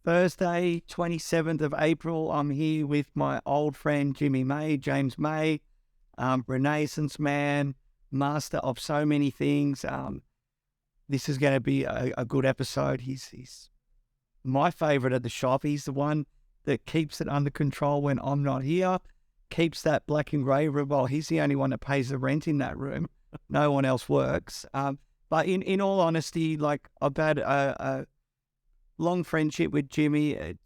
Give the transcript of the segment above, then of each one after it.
Thursday, 27th of April, I'm here with my old friend Jimi May, James May, Renaissance man, master of so many things. This is going to be a good episode. He's my favourite at the shop. He's the one that keeps it under control when I'm not here, keeps that black and grey room. Well, he's the only one that pays the rent in that room. No one else works. But in all honesty, like, I've had a long friendship with Jimi.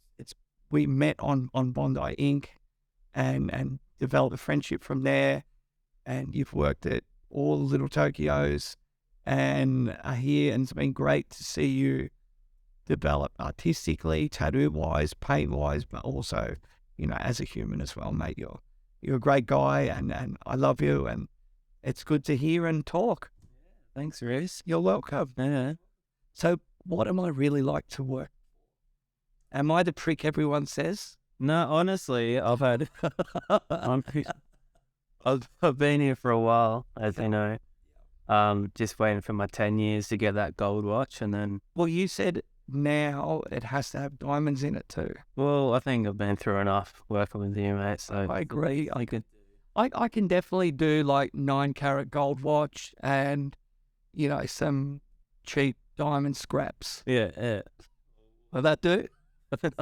We met on Bondi Ink and developed a friendship from there. And you've worked at all the little Tokyos and are here, and it's been great to see you develop artistically, tattoo-wise, paint-wise, but also, as a human as well, mate. You're a great guy, and I love you, and it's good to hear and talk. Thanks, Rhys. You're welcome. Yeah. So what am I really like to work? Am I the prick everyone says? No, honestly, I've had... I've been here for a while, as you know. Just waiting for my 10 years to get that gold watch, and then... Well, you said now it has to have diamonds in it too. Well, I think I've been through enough working with you, mate, so... I agree. I can definitely do like 9-carat gold watch and, some cheap diamond scraps. Yeah. Will that do? Just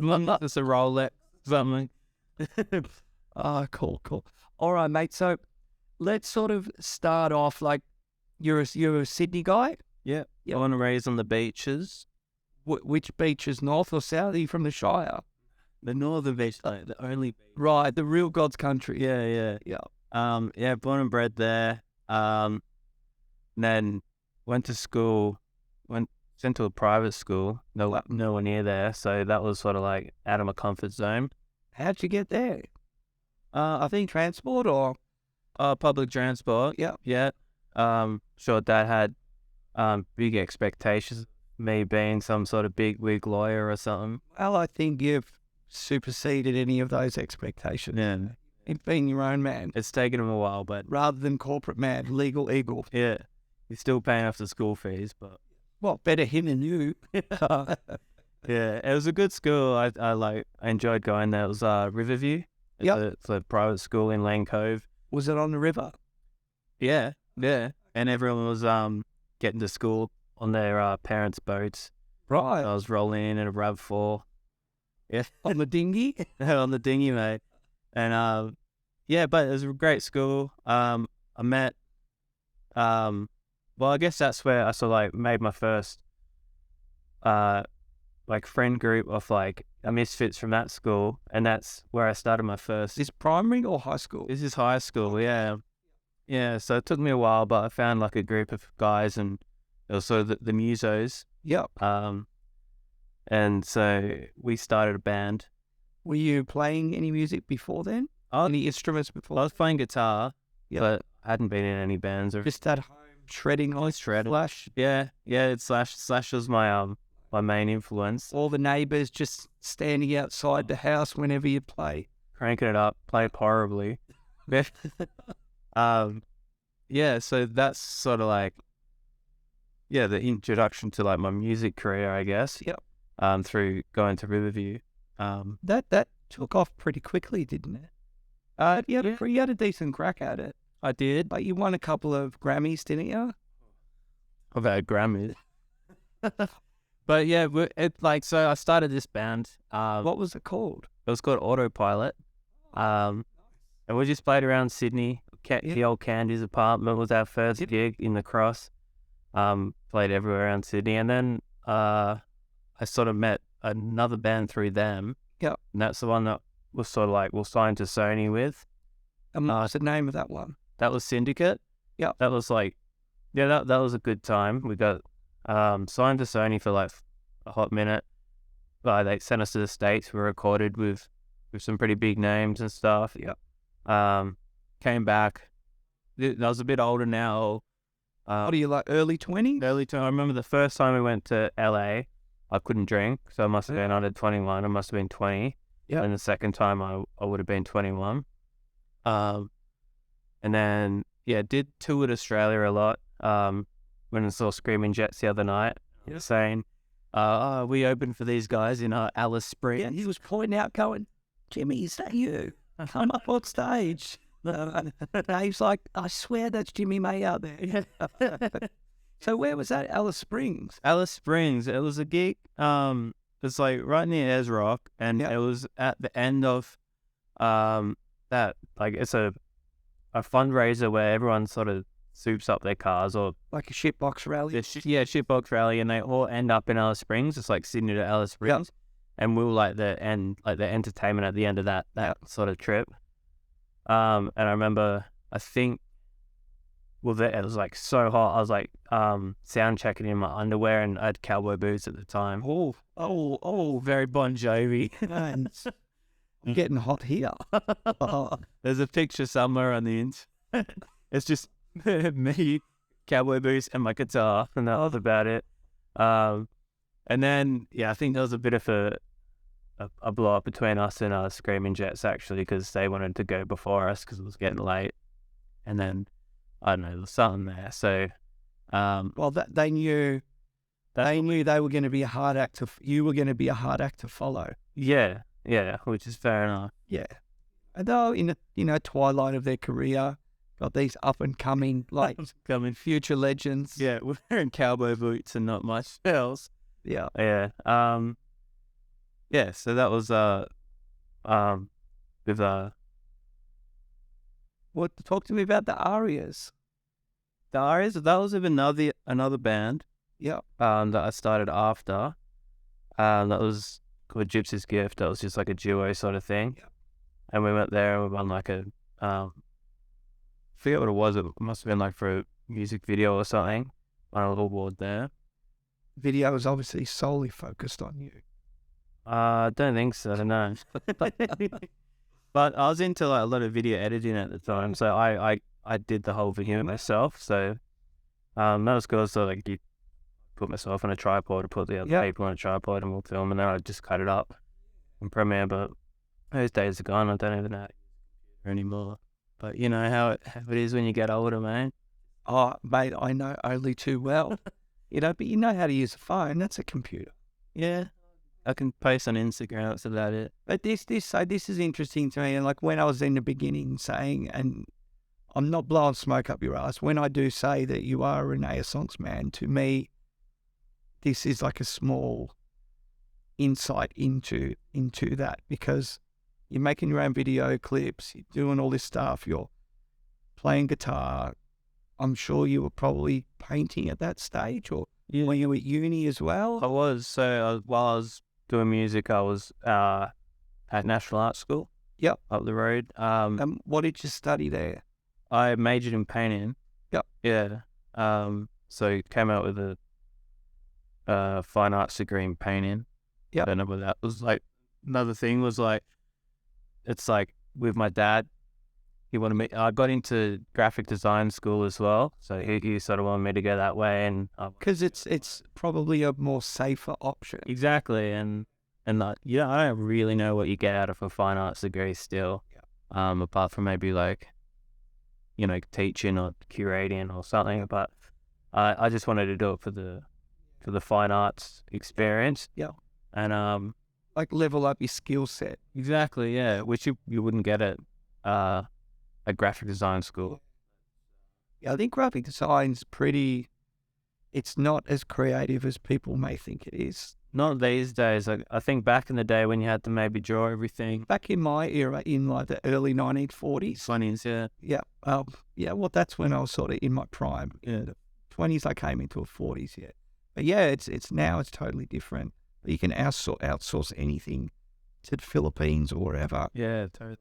a Rolex, something. Cool. All right, mate. So let's sort of start off like you're a Sydney guy? Yeah. Yep. Born and raised on the beaches. Which beaches, north or south? Are you from the Shire? The northern beach, like the only beach. Right, the real God's country. Yeah. Yeah, born and bred there. Then went to school, sent to a private school, nowhere near there. So that was sort of like out of my comfort zone. How'd you get there? I think Transport or? public transport. Yeah. Sure, Dad had big expectations, me being some sort of big wig lawyer or something. Well, I think you've superseded any of those expectations. Yeah. In being your own man. It's taken him a while, but... Rather than corporate man, legal eagle. Yeah. He's still paying off the school fees, but... Well, better him than you. Yeah, it was a good school. I enjoyed going there. It was Riverview. It's a private school in Lane Cove. Was it on the river? Yeah. And everyone was getting to school on their parents' boats. Right. I was rolling in a RAV4. Yeah. On the dinghy? On the dinghy, mate. And but it was a great school. I met I guess that's where I sort of like made my first friend group of like misfits from that school, and that's where I started my first. Is primary or high school? This is high school, yeah. So it took me a while, but I found like a group of guys, and it was sort of the musos. Yep. And so we started a band. Were you playing any music before then? Any instruments before? I was playing guitar, but I hadn't been in any bands or just at home shredding. Slash. Yeah. It's Slash was my main influence. All the neighbours just standing outside the house whenever you play, cranking it up, played horribly. So that's sort of like the introduction to like my music career, I guess. Yep. Through going to Riverview. That took off pretty quickly, didn't it? You had a decent crack at it. I did. But you won a couple of Grammys, didn't you? I've had Grammys. But yeah, so I started this band. What was it called? It was called Autopilot. And we just played around Sydney. The old Candy's apartment was our first gig in the Cross. Played everywhere around Sydney. And then I sort of met another band through them. Yep. And that's the one that was sort of like, we'll sign to Sony with. What's the name of that one? That was Syndicate. Yeah. That was like, that was a good time. We got signed to Sony for like a hot minute. They sent us to the States. We recorded with some pretty big names and stuff. Yeah. Came back. I was a bit older now. What are you, like early 20s? Early 20s. I remember the first time we went to LA, I couldn't drink, so I must have been under 21. I must have been 20. Yeah. And the second time I would have been 21. And then, did tour with Australia a lot. Went and saw Screaming Jets the other night. Yeah. Insane. we opened for these guys in Alice Springs. Yeah, he was pointing out, going, Jimmy, is that you? Come up on stage. Dave's like, I swear that's Jimi May out there. So where was that? Alice Springs. Alice Springs. It was a gig. It's like right near Ayers Rock, and it was at the end of that. Like it's a fundraiser where everyone sort of soups up their cars, or like a shitbox rally. Shitbox rally, and they all end up in Alice Springs. It's like Sydney to Alice Springs, and we were like the entertainment at the end of that sort of trip. And I remember, I think, it was like so hot. I was like sound checking in my underwear, and I had cowboy boots at the time. Oh, Very Bon Jovi. Getting hot here. There's a picture somewhere on the internet. It's just me, cowboy boots, and my guitar, and that was about it. And then I think there was a bit of a blow up between us and Screaming Jets, actually, because they wanted to go before us because it was getting late. And then I don't know, there was something there. So, they knew they were going to be a hard act you were going to be a hard act to follow. Yeah, which is fair enough. Yeah, and though in the twilight of their career, got these up and coming future legends. Yeah, we're wearing cowboy boots and not much else. Yeah. So that was with What? Talk to me about the Arias. The Arias. That was with another band. Yeah. That I started after. That was called Gypsy's Gift. That was just like a duo sort of thing. Yeah. And we went there and we won like a forget what it was. It must have been like for a music video or something. Won a little award there. Video was obviously solely focused on you. I don't think so. I don't know. But I was into like a lot of video editing at the time, so I did the whole video myself. So that was cool. So like you put myself on a tripod, put the other people on a tripod, and we'll film, and then I just cut it up in Premiere. But those days are gone. I don't even know how to use it anymore. But you know how it is when you get older, man. Oh, mate, I know only too well. But you know how to use a phone. That's a computer. Yeah. I can post on Instagram, that's about it. But this is interesting to me. And like when I was in the beginning saying, and I'm not blowing smoke up your ass, when I do say that you are a Renaissance man, to me, this is like a small insight into that, because you're making your own video clips, you're doing all this stuff, you're playing guitar. I'm sure you were probably painting at that stage, or when you were at uni as well. I was. So while I was doing music, I was at National Art School. Yep. Up the road. What did you study there? I majored in painting. Yep. Yeah. So came out with a fine arts degree in painting. Yep. I don't know what that was like. Another thing was like, it's like with my dad, he wanted me. I got into graphic design school as well, so he sort of wanted me to go that way, and because it's probably a more safer option. Exactly, and like, I don't really know what you get out of a fine arts degree still, apart from maybe like, teaching or curating or something. But I just wanted to do it for the fine arts experience. Yeah, and like level up your skill set. Exactly, yeah, which you wouldn't get at a graphic design school. Yeah, I think graphic design's it's not as creative as people may think it is. Not these days. I think back in the day when you had to maybe draw everything. Back in my era, in like the early 1940s. 20s, yeah. Yeah. Well, that's when I was sort of in my prime. In the 20s, I came into the 40s, yeah. But yeah, it's totally different. You can outsource anything to the Philippines or wherever. Yeah, totally.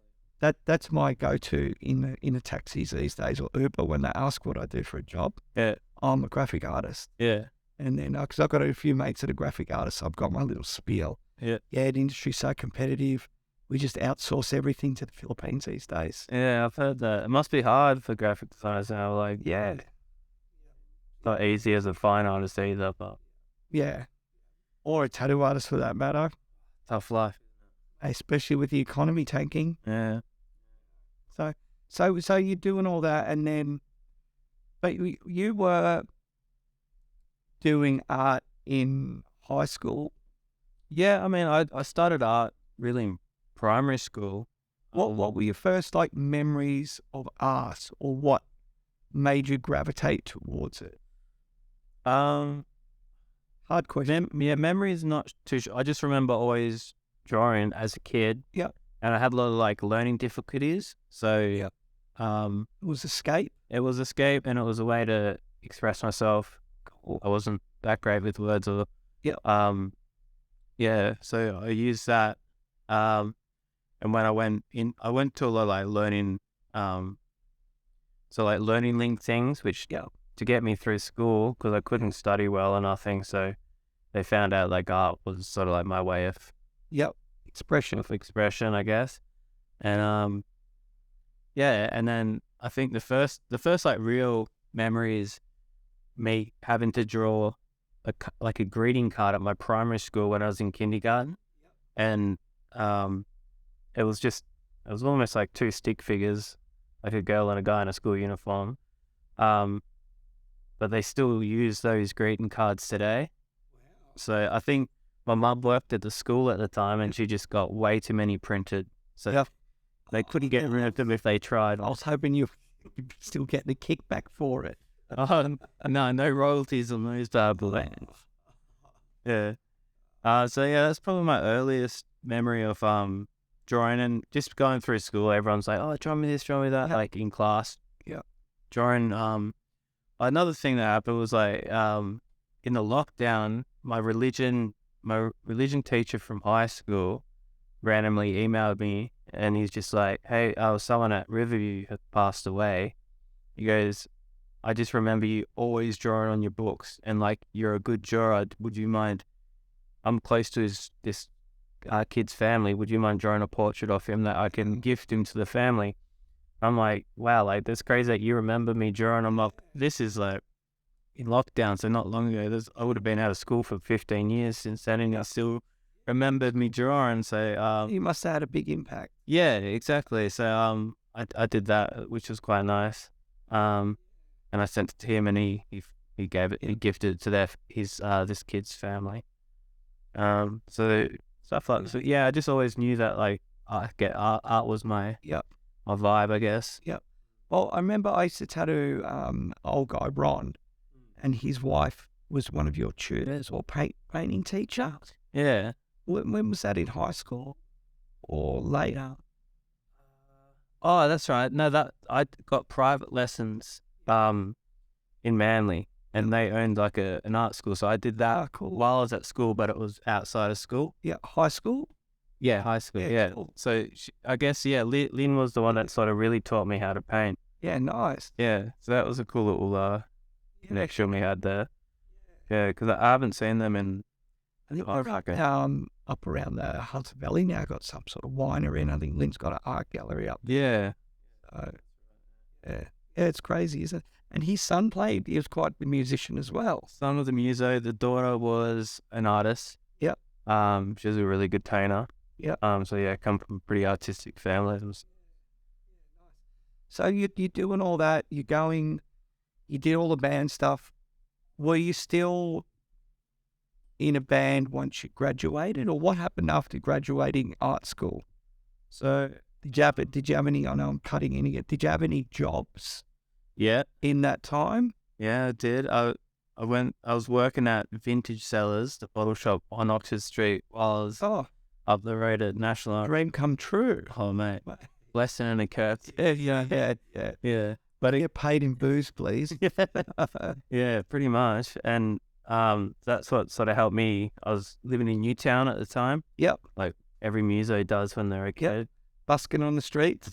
That's my go-to in the taxis these days, or Uber, when they ask what I do for a job. Yeah. I'm a graphic artist. Yeah. And then, because I've got a few mates that are graphic artists, I've got my little spiel. Yeah. Yeah, the industry's so competitive. We just outsource everything to the Philippines these days. Yeah, I've heard that. It must be hard for graphic designers now. Like, yeah. Not easy as a fine artist either, but. Yeah. Or a tattoo artist for that matter. Tough life. Especially with the economy tanking. Yeah. So you're doing all that, and then, but you were doing art in high school? Yeah, I mean, I started art really in primary school. What were your first like memories of art, or what made you gravitate towards it? Um, Hard question. memory is not too. I just remember always drawing as a kid. Yeah. And I had a lot of like learning difficulties. So Yeah. um, It was escape. it was escape, and it was a way to express myself. I wasn't that great with words, or Yeah. yeah. So I used that. And when I went to a lot of like learning, so like learning link things, which Yeah. to get me through school, because I couldn't study well or nothing. So they found out like art was sort of like my way of Yep. expression, I guess. And yeah, and then I think the first like real memory is me having to draw like a greeting card at my primary school when I was in kindergarten, and it was almost like two stick figures, like a girl and a guy in a school uniform, but they still use those greeting cards today. So I think my mum worked at the school at the time, and she just got way too many printed, so Yeah. they couldn't get rid of them if they tried. I was hoping you'd still get the kickback for it. Oh, no royalties on those bad boys. Yeah. So yeah, that's probably my earliest memory of drawing, and just going through school. Everyone's like, "Oh, draw me this, draw me that," Yeah. like in class. Yeah. Drawing. Another thing that happened was like in the lockdown, my religion teacher from high school randomly emailed me, and he's just like, "Hey, someone at Riverview had passed away." He goes, "I just remember you always drawing on your books, and like you're a good drawer. Would you mind? I'm close to this kid's family. Would you mind drawing a portrait of him that I can gift him to the family?" I'm like, wow, like that's crazy that you remember me drawing. I'm like, this is like in lockdown, so not long ago. I would have been out of school for 15 years since then, and I still remembered me drawing. So You must have had a big impact. yeah, exactly. So I did that, which was quite nice. And I sent it to him, and he gifted it to this kid's family. So stuff like so. Yeah, I just always knew that like art was my vibe, I guess. Yep. Well, I remember I used to tattoo old guy Ron, and his wife was one of your tutors or painting teacher. Yeah. When was that, in high school or later? Oh, that's right. No, that I got private lessons in Manly, and they owned like an art school, so I did that Cool. while I was at school, but it was outside of school. Yeah, high school. Yeah, high school. Yeah. Cool. So I guess Lynn was the one that sort of really taught me how to paint. Yeah, nice. Yeah, so that was a cool little connection we had there. Yeah, because I haven't seen them in. I think up around the Hunter Valley now, got some sort of winery, and I think Lynn's got an art gallery up there. Yeah. So, yeah, it's crazy, isn't it? And his son played. He was quite the musician as well. Son was a muso. The daughter was an artist. Yep. She was a really good painter. Yep. So yeah, come from a pretty artistic family. So you're doing all that. You did all the band stuff. Were you still in a band once you graduated, or what happened after graduating art school? So did you have any? I know I'm cutting in again. Did you have any jobs? Yeah. In that time? Yeah, I did. I was working at Vintage Cellars, the bottle shop on Oxford Street, while I was up the road at National Art. Dream come true. Oh mate, blessing and a curse. Yeah. But get paid in booze, please. Yeah, pretty much. And that's what sort of helped me. I was living in Newtown at the time. Yep. Like every muso does when they're a kid. Yep. Busking on the streets.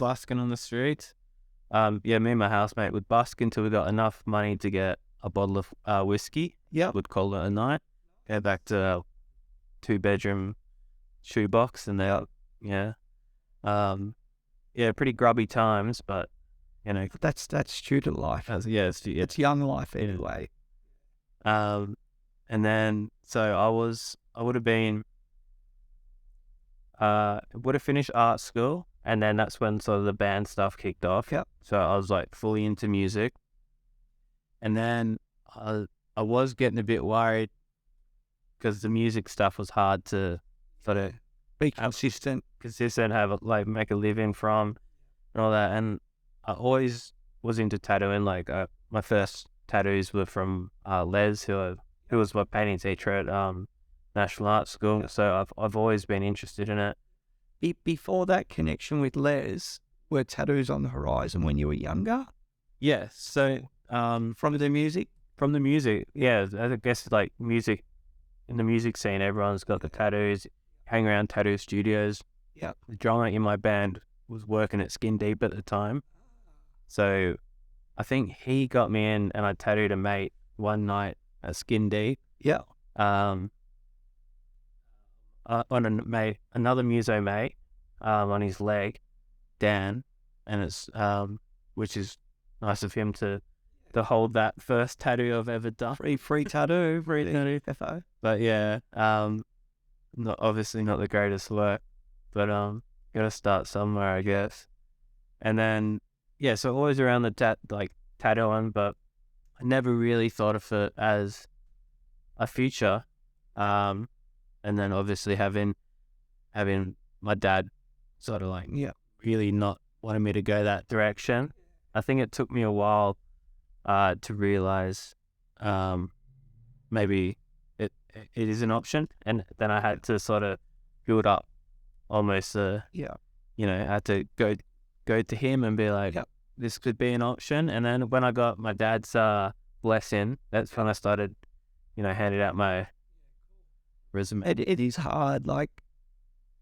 Yeah, me and my housemate would busk until we got enough money to get a bottle of whiskey. Yeah. Would call it a night. Go back to a 2-bedroom shoebox, and pretty grubby times, but you know, that's student life. It's young life anyway. And then so I would have finished art school, and then that's when sort of the band stuff kicked off. Yep. So I was like fully into music, and then I was getting a bit worried because the music stuff was hard to sort of Be consistent. have like make a living from and all that. And I always was into tattooing. Like my first tattoos were from Les, who was my painting teacher at National Art School. So I've always been interested in it. Before that connection with Les, were tattoos on the horizon when you were younger? Yeah. So From the music? from the music, yeah, I guess like music, in the music scene, everyone's got the tattoos, hang around tattoo studios. Yeah. The drummer in my band was working at Skin Deep at the time. So I think he got me in, and I tattooed a mate one night at Skin Deep. Yeah. On another muso mate, on his leg, Dan, and it's which is nice of him to hold that first tattoo I've ever done. Free tattoo. Free tattoo. FO. But yeah, obviously not the greatest work, but gotta start somewhere, I guess. And then yeah, so always around the tattooing, but I never really thought of it as a future. And then obviously having my dad sort of like really not wanting me to go that direction. I think it took me a while to realize maybe it is an option, and then I had to sort of build up almost I had to go to him and be like, this could be an option. And then when I got my dad's blessing, that's when I started handing out my resume. It is hard. Like,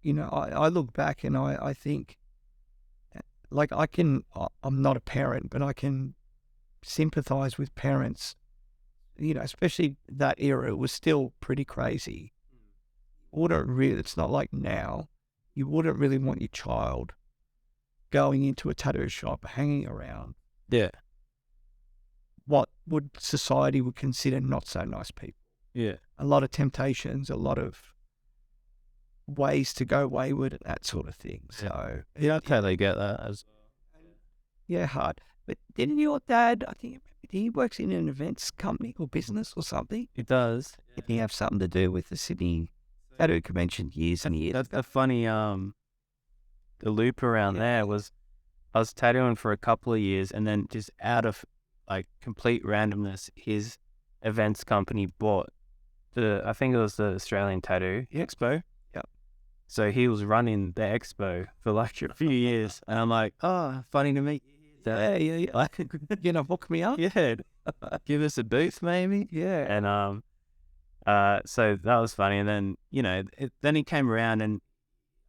I look back and I think, like, I'm not a parent, but I can sympathize with parents, especially that era. It was still pretty crazy. It's not like now. You wouldn't really want your child going into a tattoo shop, hanging around. Yeah. What society would consider not so nice people. Yeah. A lot of temptations, a lot of ways to go wayward and that sort of thing. So I totally get that. Hard. But didn't your dad, I think he works in an events company or business or something? He does. Did he have something to do with the Sydney Tattoo Convention years and years? That's the funny the loop around there was I was tattooing for a couple of years, and then just out of like complete randomness, his events company bought I think it was the Australian Tattoo Expo. Yeah. So he was running the expo for like a few years, and I'm like, oh, funny to meet you. Yeah. Hook me up. Yeah. Give us a booth maybe. Yeah. And so that was funny. And then then he came around, and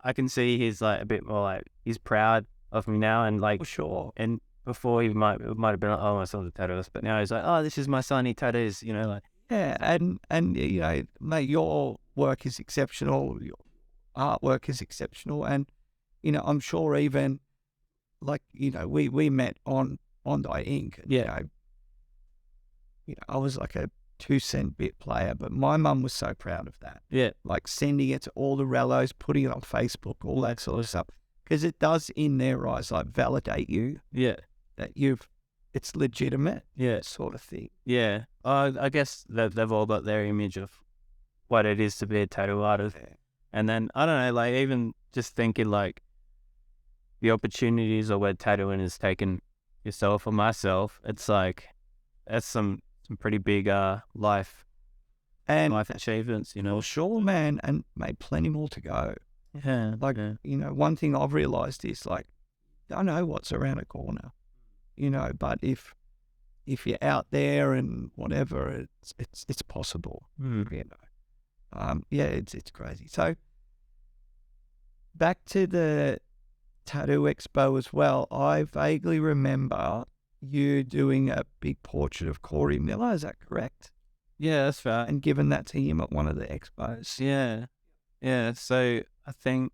I can see he's like a bit more like he's proud of me now, and like For sure. And before he might have been like, oh, my son's a tattooist, but now he's like, oh, this is my son, he tattoos, like. Yeah, and mate, your work is exceptional. Your artwork is exceptional, and I'm sure even like we met on Bondi Ink. And, I was like a 2-cent bit player, but my mum was so proud of that. Yeah, like sending it to all the rellos, putting it on Facebook, all that sort of stuff, because it does in their eyes like validate you. Yeah, that it's legitimate. Yeah, sort of thing. Yeah, I guess that they've all got their image of what it is to be a tattoo artist. Yeah. And then I don't know, like even just thinking like the opportunities or where tattooing has taken yourself or myself, it's like that's some pretty big life achievements, Well, sure, man, and made plenty more to go. Yeah, like one thing I've realized is like I know what's around a corner, but if you're out there and whatever, it's possible. It's crazy. So back to the Tattoo Expo as well. I vaguely remember you doing a big portrait of Corey Miller. Is that correct? Yeah, that's right. And given that to him at one of the expos. Yeah. So I think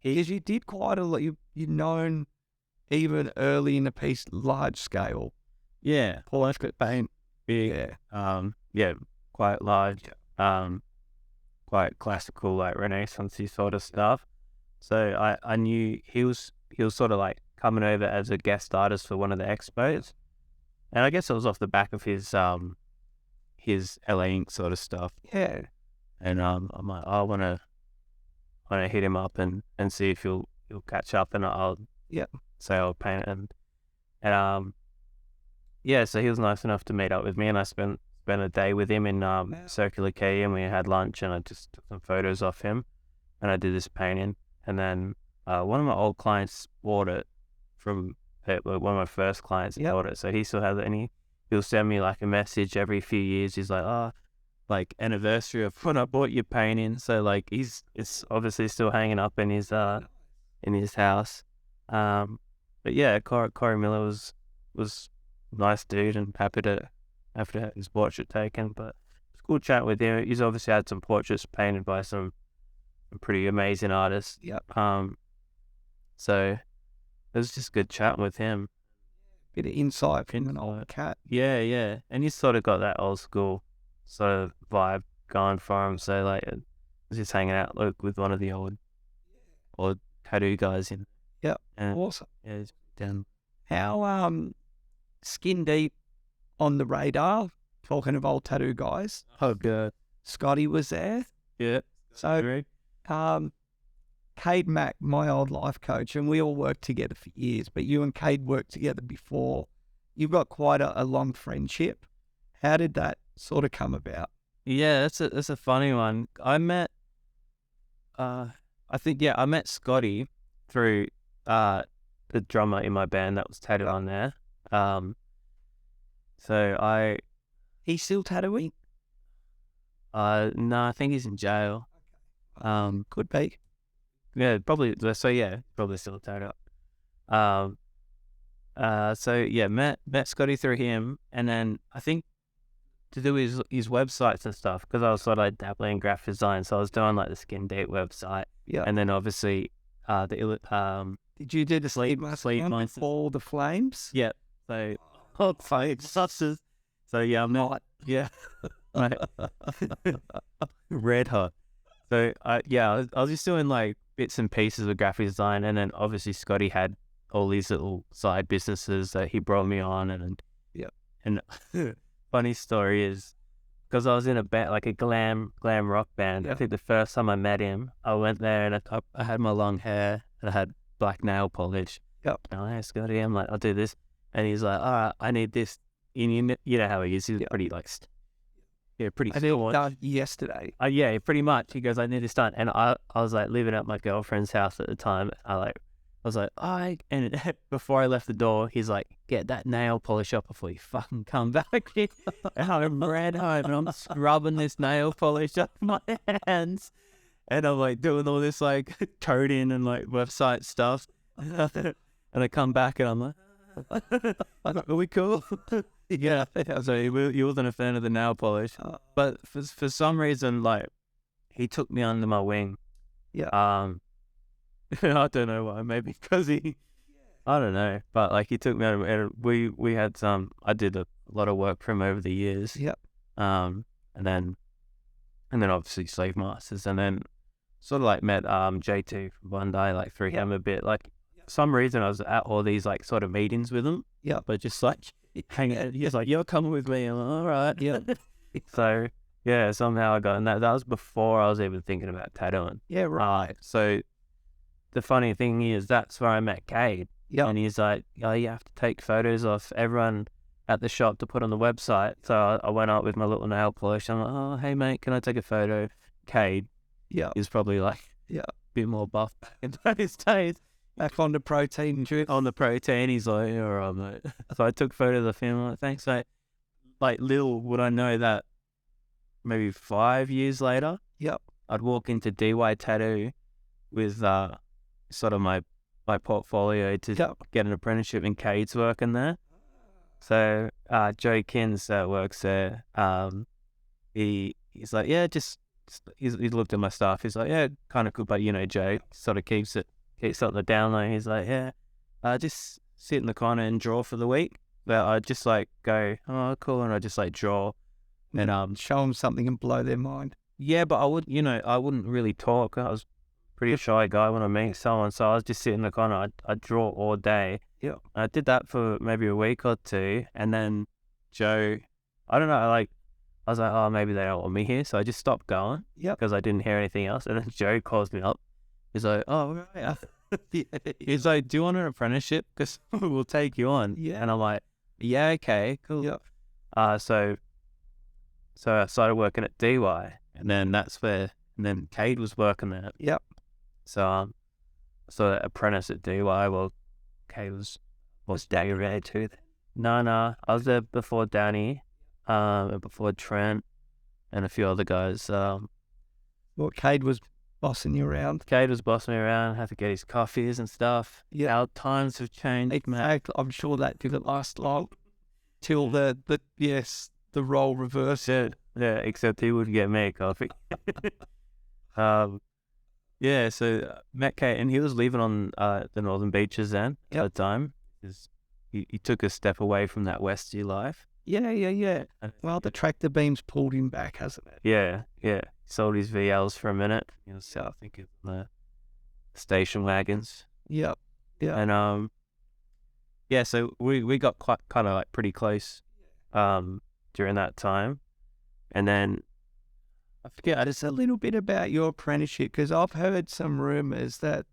because you did quite a lot. You're known even early in the piece, large scale. Yeah, portrait paint, big. Quite large. Quite classical, like Renaissance-y sort of stuff. So I knew he was sort of like coming over as a guest artist for one of the expos, and I guess it was off the back of his LA Ink sort of stuff. Yeah. and I'm like, I want to hit him up and see if he'll catch up, and I'll say I'll paint it, and yeah, so he was nice enough to meet up with me, and I spent a day with him in Circular Quay, and we had lunch, and I just took some photos of him, and I did this painting, and then one of my old clients bought it from one of my first clients bought it, so he still has it, and he'll send me like a message every few years. He's like, oh, like anniversary of when I bought your painting, so like it's obviously still hanging up in his house. But yeah, Corey Miller was a nice dude, and happy to have his portrait taken. But it's cool chat with him. He's obviously had some portraits painted by some pretty amazing artists. So it was just good chatting with him. Bit of insight from an old cat. Yeah, and he's sort of got that old school sort of vibe going for him. So like, I was just hanging out with one of the old tattoo guys. Yeah, awesome. Yeah, he's down. How skin deep on the radar? Talking of old tattoo guys. Oh god, Scotty was there. Yeah. So, Cade Mack, my old life coach, and we all worked together for years, but you and Cade worked together before. You've got quite a long friendship. How did that sort of come about? Yeah, that's a funny one. I met, I met Scotty through the drummer in my band that was tattooed on there. He's still tattooing? No, I think he's in jail. Could be. Yeah, probably. So yeah, probably still tattooed up. So yeah, met Scotty through him, and then I think to do his websites and stuff, because I was sort of like dabbling in graphic design, so I was doing like the Skin Deep website. Yeah. And then obviously did you do the sleep all the flames? Yeah. So so yeah, I'm not. Yeah. Right. Red hot. So I was just doing like bits and pieces of graphic design, and then obviously Scotty had all these little side businesses that he brought me on, and funny story is, because I was in a band, like a glam rock band. I think the first time I met him, I went there and I had my long hair and I had black nail polish. Yep. And I asked Scotty, I'm like, I'll do this, and he's like, all right, I need this. You know how he is. He's pretty like. Pretty. I did it done yesterday. Yeah, pretty much. He goes, I need this done, and I was like living at my girlfriend's house at the time. I was like, and before I left the door, he's like, get that nail polish up before you fucking come back. And I ran home and I'm scrubbing this nail polish up my hands, and I'm like doing all this like coding and like website stuff, and I come back and I'm like, are we cool? Yeah, so he wasn't a fan of the nail polish, but for some reason, like, he took me under my wing. Yeah. I don't know why. Maybe because I don't know, but like he took me under, and we had some. I did a lot of work for him over the years. Yep. And then obviously Slave Masters, and then sort of like met J2 from Bondi, like through him a bit. Like for some reason I was at all these like sort of meetings with him. Yeah. But just like hanging out. He's like, you're coming with me. I'm like, all right. Yeah. So yeah, somehow I got in that. That was before I was even thinking about tattooing. Yeah, right. So the funny thing is, that's where I met Cade. Yeah. And he's like, oh, you have to take photos of everyone at the shop to put on the website. So I went up with my little nail polish. I'm like, oh, hey mate, can I take a photo? Cade is probably like a bit more buff back in those days. Back on the protein drip. On the protein, he's like, all right, mate. So I took photos of him. I'm like, thanks, mate. Like, little would I know that maybe 5 years later, I'd walk into DY Tattoo with sort of my portfolio to get an apprenticeship, in Cade's working there. So Joe Kins that works there, he's like, yeah, he's looked at my stuff. He's like, yeah, kind of cool, but you know, Joe sort of keeps it on the down low. He's like, yeah, just sit in the corner and draw for the week. But I just like go, oh, cool, and I just like draw, and show them something and blow their mind. Yeah, but I wouldn't really talk. I was a pretty shy guy when I meet someone, so I was just sitting in the corner. I'd draw all day. Yeah, I did that for maybe a week or two, and then Joe, I don't know, like I was like, oh, maybe they don't want me here. So I just stopped going Yep. because I didn't hear anything else. And then Joe calls me up. He's like, oh, right. He's like, do you want an apprenticeship? Because we'll take you on. Yeah. And I'm like, yeah, okay, cool. Yep. So I started working at DY, and then and then Cade was working there. Yep. So sort of apprentice at DY. Well, Cade was Danny there too? no, I was there before Danny, and before Trent, and a few other guys. Well, Cade was bossing you around. Cade was bossing me around, had to get his coffees and stuff. Yeah. Our times have changed, man. Exactly. I'm sure that didn't last long till the role reversed. Yeah, except he wouldn't get me a coffee. Yeah, so met Cade, and he was living on the Northern Beaches then at the time. He took a step away from that Westie life. Yeah. Well, the tractor beam's pulled him back, hasn't it? Yeah. Sold his VLs for a minute. So I think of the station wagons. Yep. Yeah. And so we got kind of like pretty close during that time. And then I forget just a little bit about your apprenticeship, because I've heard some rumors that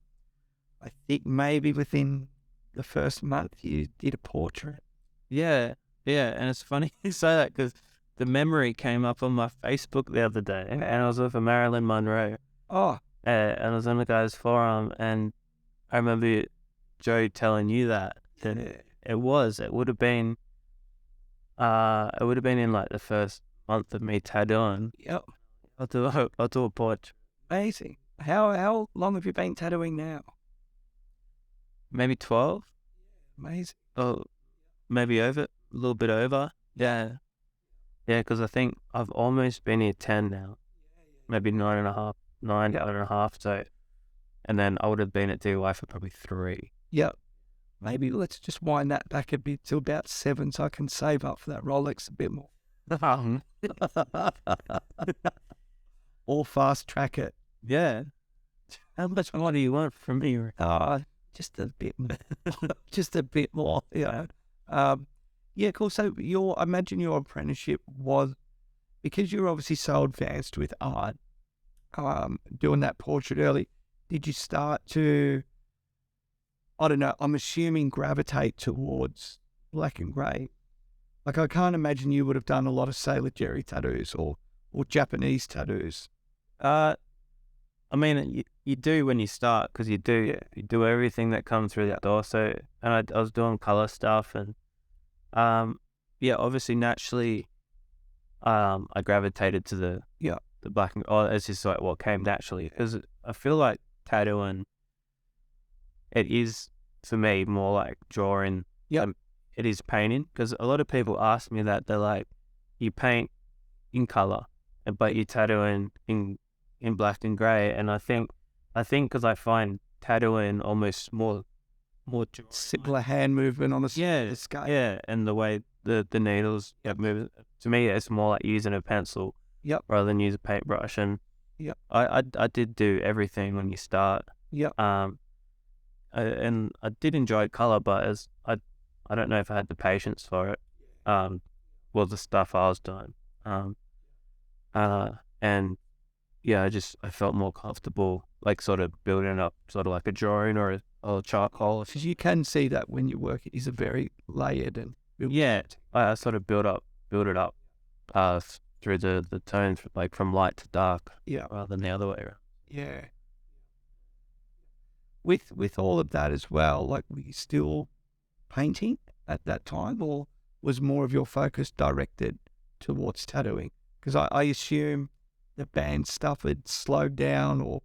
I think maybe within the first month you did a portrait. Yeah, and it's funny you say that because the memory came up on my Facebook the other day, and I was with a Marilyn Monroe. Oh. And I was on the guy's forum, and I remember Joe telling you that it would have been in like the first month of me tattooing. Yep. I'll do a portrait. Amazing. How long have you been tattooing now? Maybe 12. Amazing. Oh, maybe a little bit over. Yeah, because I think I've almost been here 10 now. Maybe 9.5. So, and then I would have been at DY for probably 3. Yep. Maybe let's just wind that back a bit to about 7, so I can save up for that Rolex a bit more. Or fast track it. Yeah. How much more do you want from me? Just a bit more. Just a bit more. Yeah. Yeah, cool. So I imagine your apprenticeship was, because you're obviously so advanced with art, doing that portrait early, did you start to, I don't know, I'm assuming gravitate towards black and grey? Like, I can't imagine you would have done a lot of Sailor Jerry tattoos or Japanese tattoos. I mean, you do when you start, because you do everything that comes through the door. So, and I was doing color stuff, and obviously naturally, I gravitated to the black and it's just like what came naturally, because I feel like tattooing, it is for me more like drawing. It is painting, because a lot of people ask me that. They're like, you paint in color, but you tattoo in black and grey. And I think because I find tattooing almost more simpler hand movement on a scale. Yeah, and the way the needles move. To me, it's more like using a pencil rather than use a paintbrush. And I did do everything when you start. And I did enjoy colour, but I don't know if I had the patience for it. The stuff I was doing. And I felt more comfortable, like sort of building up sort of like a drawing or a charcoal. Because you can see that when you work, it is a very layered and I sort of build it up through the tones, like from light to dark, rather than the other way around. Yeah. With all of that as well, like, were you still painting at that time, or was more of your focus directed towards tattooing? Because I assume the band stuff had slowed down or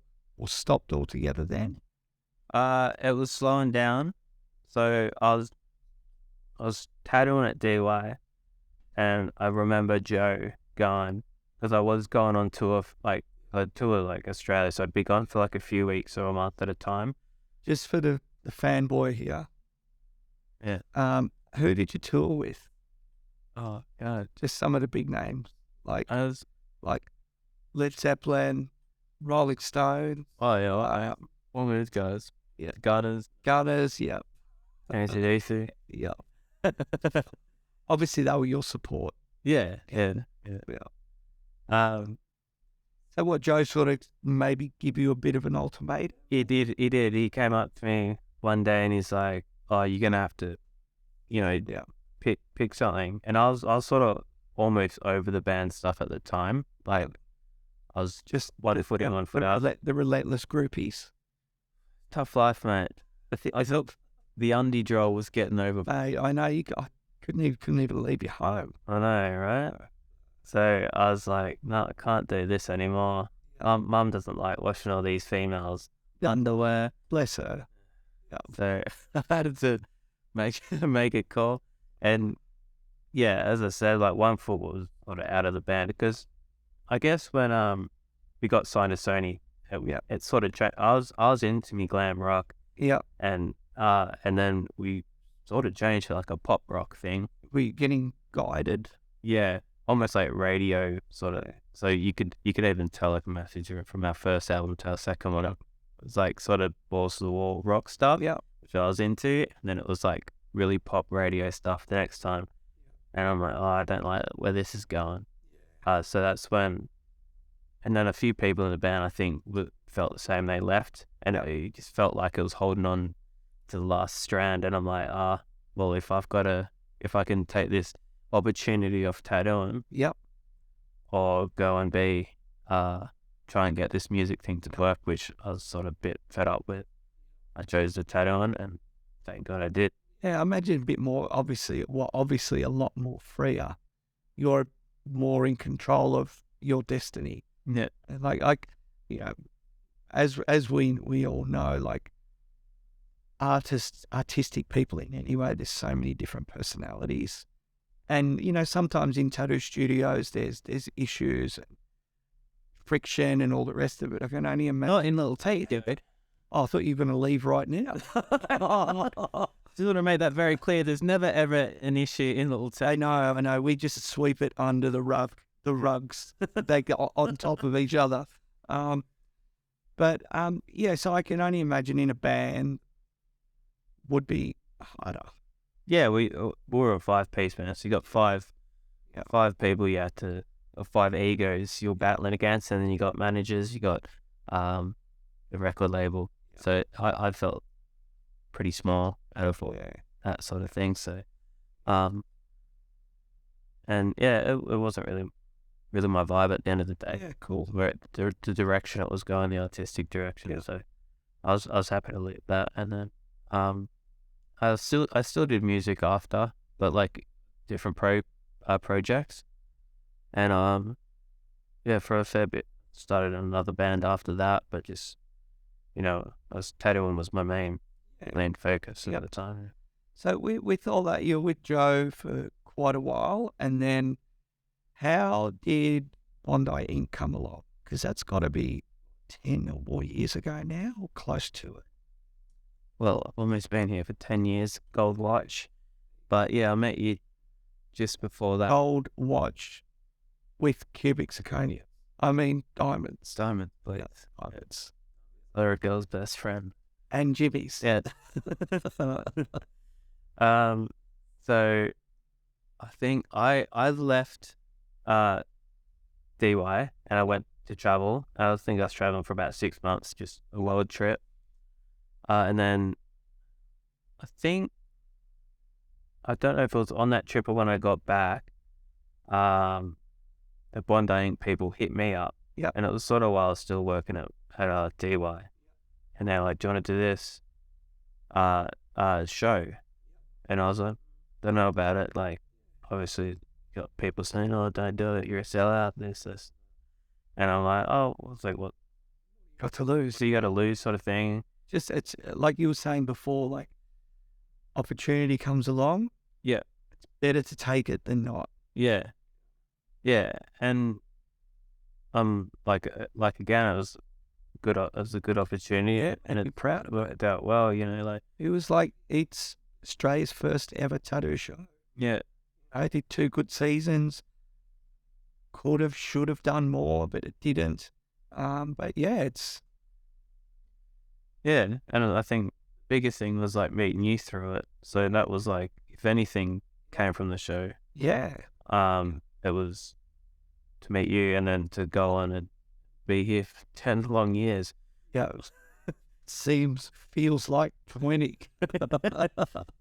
stopped altogether then. It was slowing down. So I was tattooing at DY, and I remember Joe going, because I was going on tour, like Australia, so I'd be gone for like a few weeks or a month at a time. Just for the fanboy here. Yeah. Who did you tour with? Oh God, just some of the big names, like like Led Zeppelin, Rolling Stone. Oh yeah, all those guys. Yeah, Gunners, yeah. AC/DC. Yeah. Obviously, they were your support. Yeah. So what, Joe sort of maybe give you a bit of an ultimatum? He did. He came up to me one day and he's like, "Oh, you're gonna have to, pick something." And I was sort of almost over the band stuff at the time. Like, I was just one foot in, one foot out. The relentless groupies. Tough life, mate. I thought the undie drill was getting over. I know I couldn't even leave you home. I know, right? So I was like, no, I can't do this anymore. Mum doesn't like watching all these females' underwear. Bless her. So I had to make it call. And yeah, as I said, like one foot was sort of out of the band because I guess when we got signed to Sony, it sort of changed. I was into me glam rock. Yeah. And then we sort of changed to like a pop rock thing. We're getting guided. Yeah. Almost like radio sort of. So you could even tell like a message from our first album to our second one. It was like sort of balls to the wall rock stuff. Yeah. Which I was into. And then it was like really pop radio stuff the next time. And I'm like, oh, I don't like where this is going. So that's when, and then a few people in the band I think felt the same. They left, and it just felt like it was holding on to the last strand. And I'm like, well, if I can take this opportunity of tattooing, or go and try and get this music thing to work, which I was sort of a bit fed up with. I chose the tattooing, and thank God I did. Yeah, I imagine a bit more, obviously a lot more freer. You're more in control of your destiny. Yeah. And like, as we all know, like artistic people in any way, there's so many different personalities. And, sometimes in tattoo studios, there's issues and friction and all the rest of it. I can only imagine. Not in Little Tate, dude. Oh, I thought you were going to leave right now. Just want to make that very clear. There's never ever an issue in Little Tate. I know. We just sweep it under the rugs. They go on top of each other. So I can only imagine in a band would be harder. Yeah, we were a 5-piece band. So you got five people. You had to 5 egos you're battling against, and then you got managers. You got the record label. So I felt pretty small out of that sort of thing. So, and yeah, it wasn't really my vibe at the end of the day. Yeah, cool. Where the direction it was going, the artistic direction. Yeah. So I was happy to leave that, and then I still did music after, but like different projects, and for a fair bit started another band after that, but just tattooing was my main focus at the time. So with all that, you're with Joe for quite a while, and then how did Bondi Ink come along? Because that's got to be 10 or more years ago now, or close to it. Well, I've almost been here for 10 years, gold watch. But yeah, I met you just before that. Gold watch with cubic zirconia. I mean, diamonds. Diamonds, please. Yeah, diamonds. They're a girl's best friend. And Jimmy's. Yeah. So I think I left DY and I went to travel. I think I was traveling for about 6 months, just a world trip. And then I don't know if it was on that trip or when I got back, the Bondi Ink people hit me up. Yeah. And it was sort of while I was still working at DY. And they're like, do you want to do this show? And I was like, don't know about it. Like, obviously, you got people saying, oh, don't do it. You're a sellout, this. And I'm like, oh, it's like, what? Got to lose. So you got to lose sort of thing. Just, it's like you were saying before, like, opportunity comes along. Yeah. It's better to take it than not. Yeah. Yeah. And like again, it was a good opportunity. Yeah, and it proud of it. Worked out well, like it was like it's Australia's first ever tattoo show. Yeah. I did 2 good seasons. Should have done more, but it didn't. But yeah, and I think the biggest thing was like meeting you through it. So that was like, if anything came from the show. Yeah. it was to meet you and then to go on and be here for 10 long years. Yeah. Feels like 20.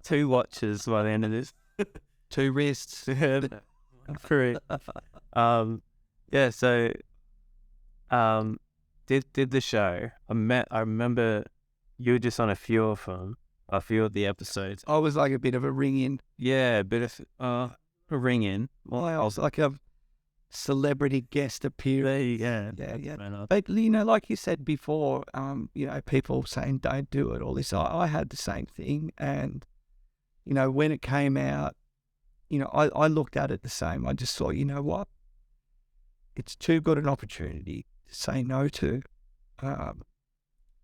2 watches by the end of this. 2 wrists. Correct. Yeah, so did the show. I remember you were just on a few of the episodes. I was like a bit of a ring-in. Yeah, a bit of a ring-in. Well, I was like a celebrity guest appearance. Yeah. But, like you said before, people saying don't do it, all this. I had the same thing. And, when it came out, I looked at it the same. I just thought, you know what? It's too good an opportunity to say no to.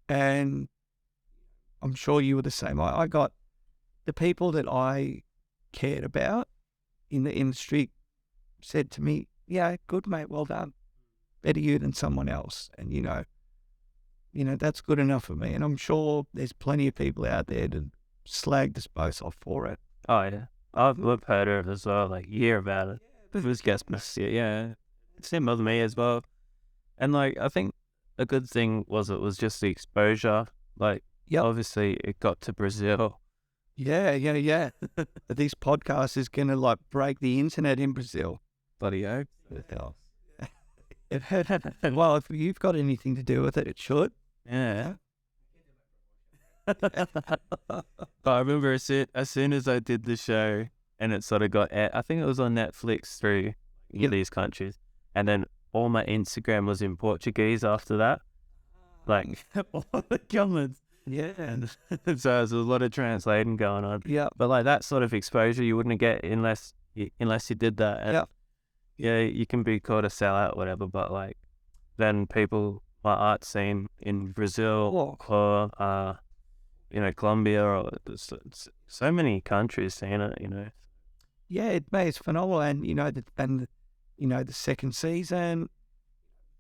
And I'm sure you were the same. I got the people that I cared about in the industry said to me, yeah, good, mate, well done. Better you than someone else. And, that's good enough for me. And I'm sure there's plenty of people out there that slagged us both off for it. Oh, yeah. I've heard of it as well, like, hear about it. It was guest yeah. It didn't bother me as well. And, like, I think a good thing was it was just the exposure. Like, obviously it got to Brazil. Yeah. This podcast is going to, like, break the internet in Brazil. Bloody hope. Well, if you've got anything to do with it, it should. Yeah. But I remember as soon as I did the show and it sort of got, I think it was on Netflix through these countries, and then all my Instagram was in Portuguese after that. Like, all the comments. Yeah. So there's a lot of translating going on. Yeah. But like that sort of exposure you wouldn't get unless you did that. And yeah, you can be called a sellout or whatever, but like then people, my art scene in Brazil or Colombia or so many countries seeing it, Yeah, it's phenomenal. And the second season,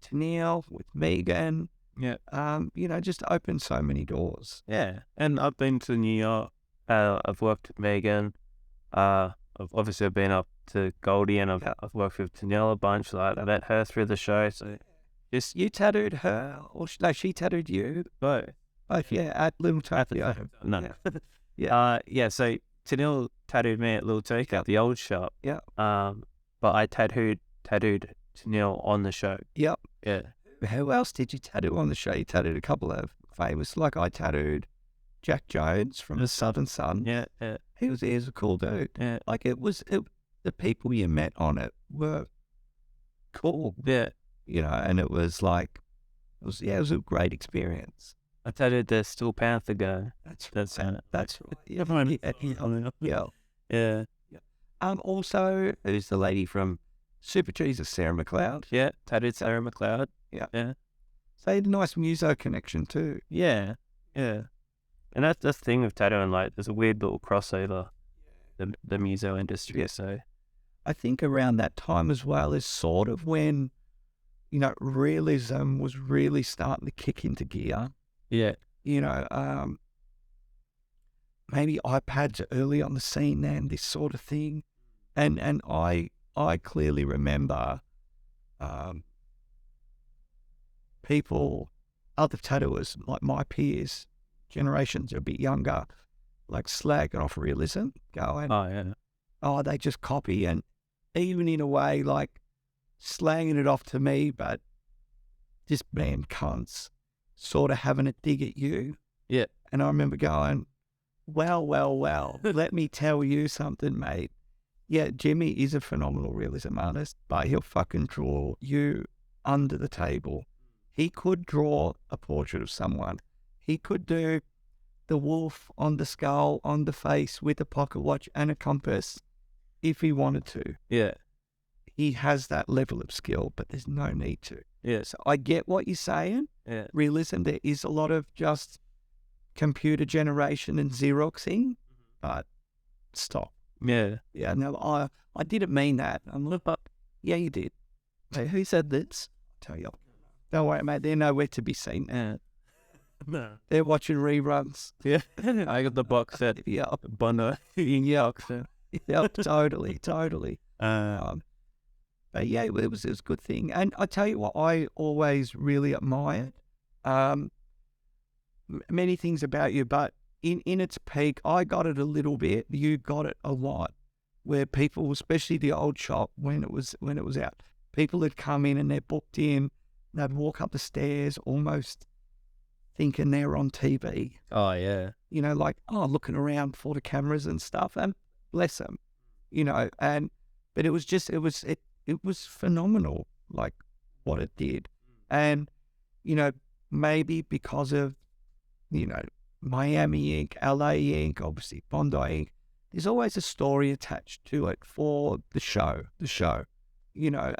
Tennille with Megan. Yeah. Just opened so many doors. Yeah. And I've been to New York. I've worked with Megan. I've been up to Goldie, and I've worked with Tennille a bunch. Like I met her through the show. So just you tattooed her, or she tattooed you? Both. Yeah, at Little Tokyo. No. Yeah. So Tennille tattooed me at Little Tokyo, the old shop. Yeah. But I tattooed Tennille on the show. Yep. Yeah. Who else did you tattoo on the show? You tattooed a couple of famous, like I tattooed Jack Jones from The Southern Sun. Yeah. He was a cool dude. Yeah. Like the people you met on it were cool. Yeah. And it was like, it was a great experience. I tattooed the Steel Panther guy. That's Yeah. Also, there's the lady from Super Trees, Sarah McLeod. Yeah, tattooed Sarah McLeod. Yeah. So they had a nice muso connection too. Yeah. And that's the thing with tattooing, like there's a weird little crossover, the muso industry. Yeah. So I think around that time as well is sort of when, realism was really starting to kick into gear. Yeah. Maybe iPads are early on the scene then, this sort of thing. And I clearly remember people, other tattooers, like my peers, generations a bit younger, like slagging off realism, going, they just copy, and even in a way like slanging it off to me, but just being cunts, sort of having a dig at you. Yeah. And I remember going, well, let me tell you something, mate. Yeah, Jimi is a phenomenal realism artist, but he'll fucking draw you under the table. He could draw a portrait of someone. He could do the wolf on the skull, on the face with a pocket watch and a compass if he wanted to. Yeah. He has that level of skill, but there's no need to. Yeah. So I get what you're saying. Yeah. Realism, there is a lot of just computer generation and Xeroxing, but stop. Yeah. Yeah, no, I didn't mean that. Yeah, you did. Hey, who said this? I'll tell you. Don't worry, mate. They're nowhere to be seen. No. They're watching reruns. Yeah. I got the box set. Yeah. Bondi Ink box set. Yeah, totally. But yeah, it was a good thing. And I tell you what, I always really admired many things about you, but in its peak, I got it a little bit. You got it a lot, where people, especially the old shop when it was out, people had come in and they're booked in. They'd walk up the stairs almost thinking they're on TV. Oh yeah. You know, like, looking around for the cameras and stuff, and bless them, you know. But it was just, it was phenomenal, like what it did. And, you know, maybe because of, you know, Miami Ink, LA Ink, obviously Bondi Ink, there's always a story attached to it for the show, you know.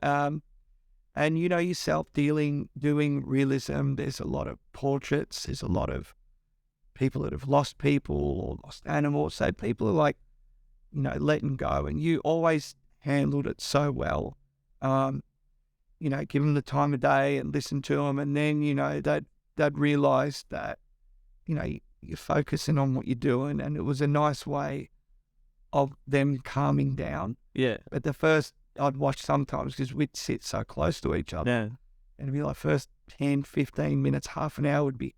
And you know yourself, doing realism, there's a lot of portraits, there's a lot of people that have lost people or lost animals. So people are like, you know, letting go. And you always handled it so well. You know, give them the time of day and listen to them. And then, you know, they'd realize that, you know, you're focusing on what you're doing. And it was a nice way of them calming down. Yeah. But the first, I'd watch sometimes because we'd sit so close to each other. Yeah. And it'd be like first 10, 15 minutes, half an hour would be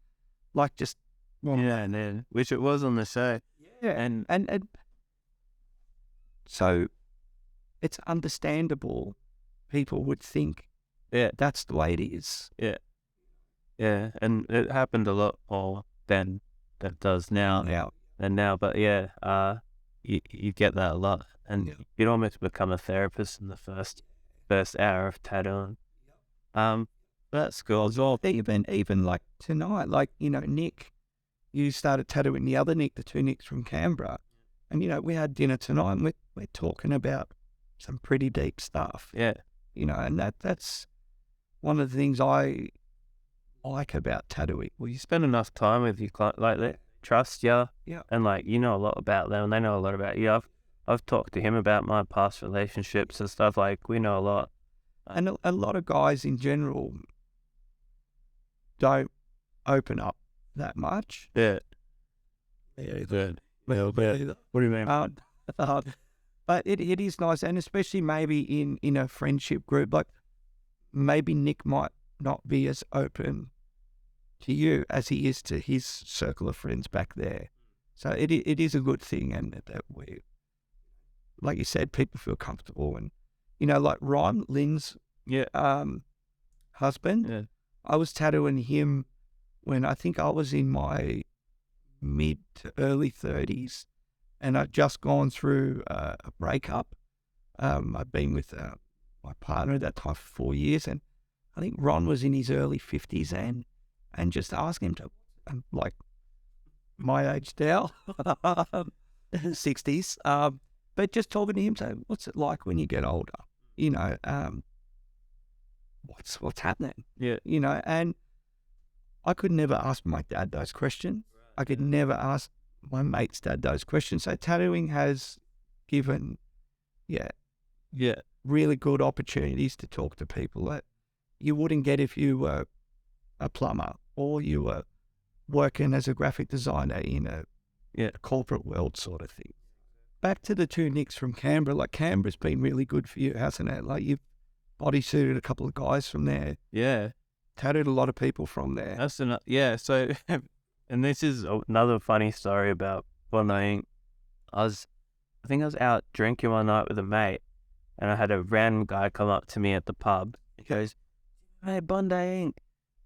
like just... Yeah, which it was on the show. Yeah. And so it's understandable people would think that's the way it is. Yeah. Yeah. And it happened a lot more than that does now. But yeah, you get that a lot. And you'd almost become a therapist in the first hour of tattooing. That's cool as well. Even like tonight, like, you know, Nick, you started tattooing the other Nick, the two Nicks from Canberra. And, you know, we had dinner tonight and we're talking about some pretty deep stuff. Yeah. You know, and that's one of the things I like about tattooing. Well, you spend enough time with your client, like they trust you. Yeah. And like, you know a lot about them and they know a lot about you. I've talked to him about my past relationships and stuff. Like, we know a lot. And a lot of guys in general don't open up that much. Yeah. Yeah, good. Well, what do you mean? But it is nice, and especially maybe in a friendship group, like maybe Nick might not be as open to you as he is to his circle of friends back there. So it is a good thing, and that we, like you said, people feel comfortable. And, you know, like Ron, Lynn's husband, Yeah. I was tattooing him when I think I was in my mid to early 30s, and I'd just gone through a breakup. I'd been with my partner at that time for 4 years, and I think Ron was in his early 50s, and just asking him to, like my age now, 60s, but just talking to him, so what's it like when you get older? You know, what's happening? Yeah. You know, and I could never ask my dad those questions. I could never ask my mate's dad those questions. So tattooing has given, really good opportunities to talk to people that you wouldn't get if you were a plumber or you were working as a graphic designer in a corporate world sort of thing. Back to the two Nicks from Canberra, like Canberra's been really good for you, hasn't it? Like you've bodysuited a couple of guys from there. Yeah. Tattooed a lot of people from there. That's enough. Yeah. So, and this is another funny story about Bondi Ink. I think I was out drinking one night with a mate, and I had a random guy come up to me at the pub. He goes, "Hey, Bondi Ink."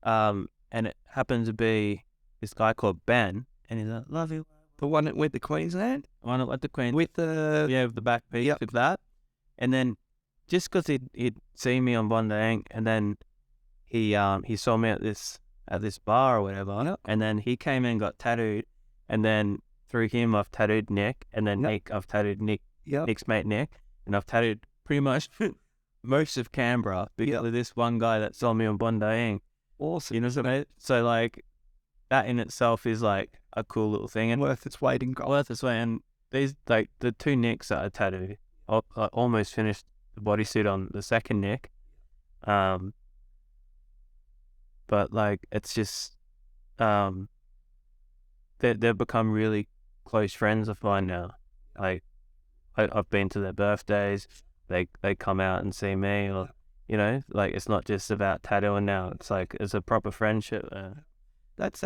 And it happened to be this guy called Ben, and he's like, "Love you." The one that went to Queensland? The one that went to Queensland. With the... Yeah, with the back piece of that. And then just because he'd seen me on Bondi Ink, and then he saw me at this bar or whatever, and then he came in and got tattooed, and then through him I've tattooed Nick, and then Nick, I've tattooed Nick's mate Nick, and I've tattooed pretty much most of Canberra because of this one guy that saw me on Bondi Ink. Awesome. You know what I mean? So like that in itself is like a cool little thing and worth its weight in gold. Worth its weight. And these like the two Nicks that I tattooed, I almost finished the bodysuit on the second Nick. But like it's just they've become really close friends of mine now. Like I've been to their birthdays. they come out and see me, or like it's not just about tattooing now. It's like it's a proper friendship. That's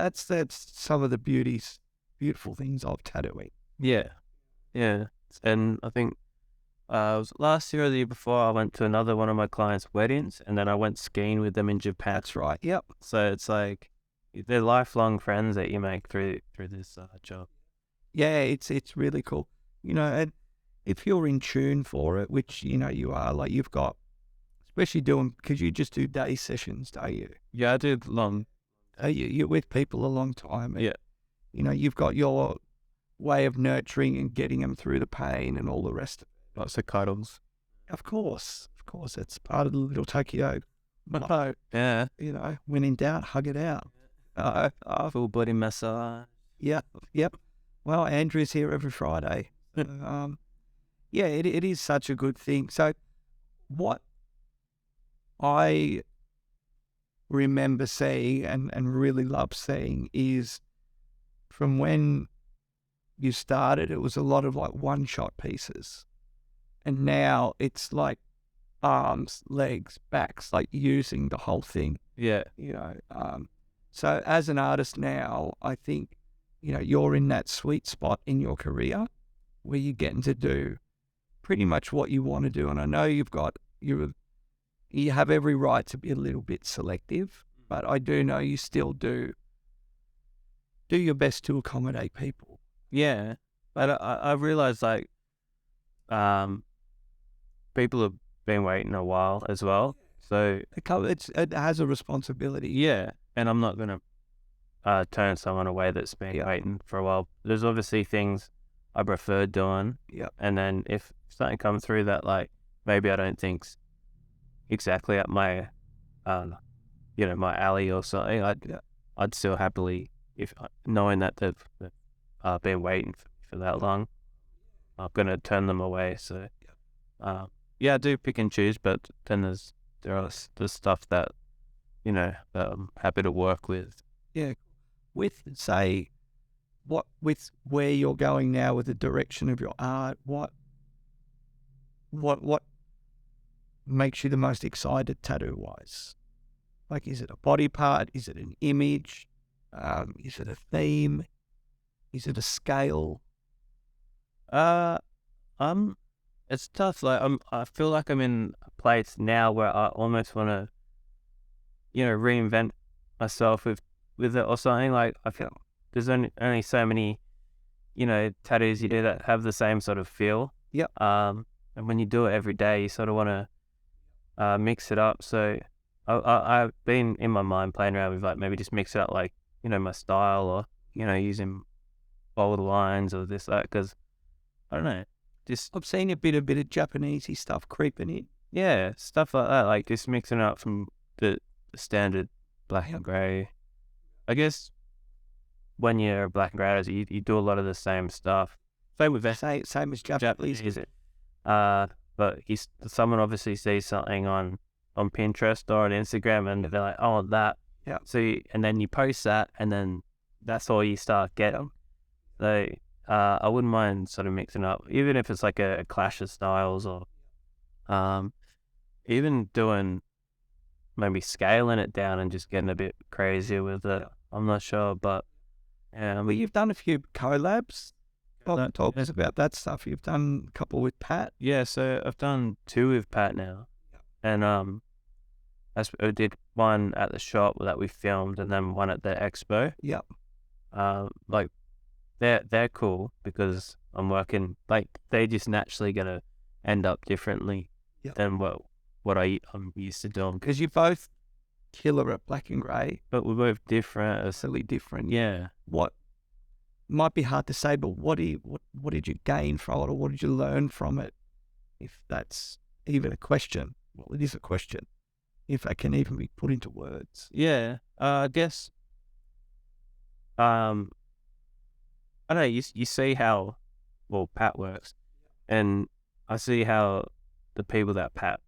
some of the beautiful things of tattooing. Yeah, yeah. And I think it was last year or the year before, I went to another one of my clients' weddings, and then I went skiing with them in Japan. That's right. Yep. So it's like they're lifelong friends that you make through this job. Yeah, it's really cool. And if you're in tune for it, which you are, like you've got, especially because you just do day sessions, don't you? Yeah, I do long. You're with people a long time. And, Yeah. You've got your way of nurturing and getting them through the pain and all the rest of it. Lots of cuddles. Of course. It's part of the little Tokyo. But Yeah. When in doubt, hug it out. Full body massage. Yeah. Yep. Well, Andrew's here every Friday. Yeah, it is such a good thing. So what I remember seeing and really love seeing is from when you started, it was a lot of like one-shot pieces. And now it's like arms, legs, backs, like using the whole thing. Yeah. So as an artist now, I think, you're in that sweet spot in your career where you're getting to do pretty much what you want to do. And I know you have every right to be a little bit selective, but I do know you still do your best to accommodate people. Yeah. But I realized like people have been waiting a while as well. So it has a responsibility. Yeah. And I'm not going to turn someone away that's been waiting for a while. There's obviously things I prefer doing. Yeah. And then if something comes through that like maybe I don't think's exactly up my my alley or something, I'd still happily, if knowing that they've been waiting for that long, I'm gonna turn them away. So yeah, I do pick and choose, but then there's stuff that that I'm happy to work with. Yeah. With where you're going now with the direction of your art, what makes you the most excited tattoo-wise? Like, is it a body part? Is it an image? Is it a theme? Is it a scale? It's tough. Like I feel like I'm in a place now where I almost want to, reinvent myself with it or something. Like I feel there's only so many, tattoos you do that have the same sort of feel. Yep. And when you do it every day, you sort of want to mix it up. So I've been in my mind playing around with like maybe just mix it up, like my style, or using bold lines or that, because I don't know. Just I've seen a bit of Japanesey stuff creeping in. Yeah, stuff like that. Like just mixing it up from the standard black and grey. I guess when you're a black and grey artist, you do a lot of the same stuff. Same with same as Japanese. But someone obviously sees something on Pinterest or on Instagram, and they're like, "Oh, that." Yeah. So and then you post that, and then that's all you start getting. So I wouldn't mind sort of mixing up, even if it's like a clash of styles, or even doing maybe scaling it down and just getting a bit crazier with it. I'm not sure, but well, you've done a few collabs. Talk us about that stuff. You've done a couple with Pat. Yeah, so I've done 2 with Pat now, and I did one at the shop that we filmed, and then one at the expo. Yep. Like they're cool because I'm working, like they're just naturally gonna end up differently than what I'm used to doing. Because you both killer at black and grey, but we're both different. Silly different. Yeah. What might be hard to say, but what did you gain from it, or what did you learn from it? If that's even a question. Well, it is a question. If that can even be put into words. Yeah. I guess. I don't know. You see how Pat works, and I see how the people that Pat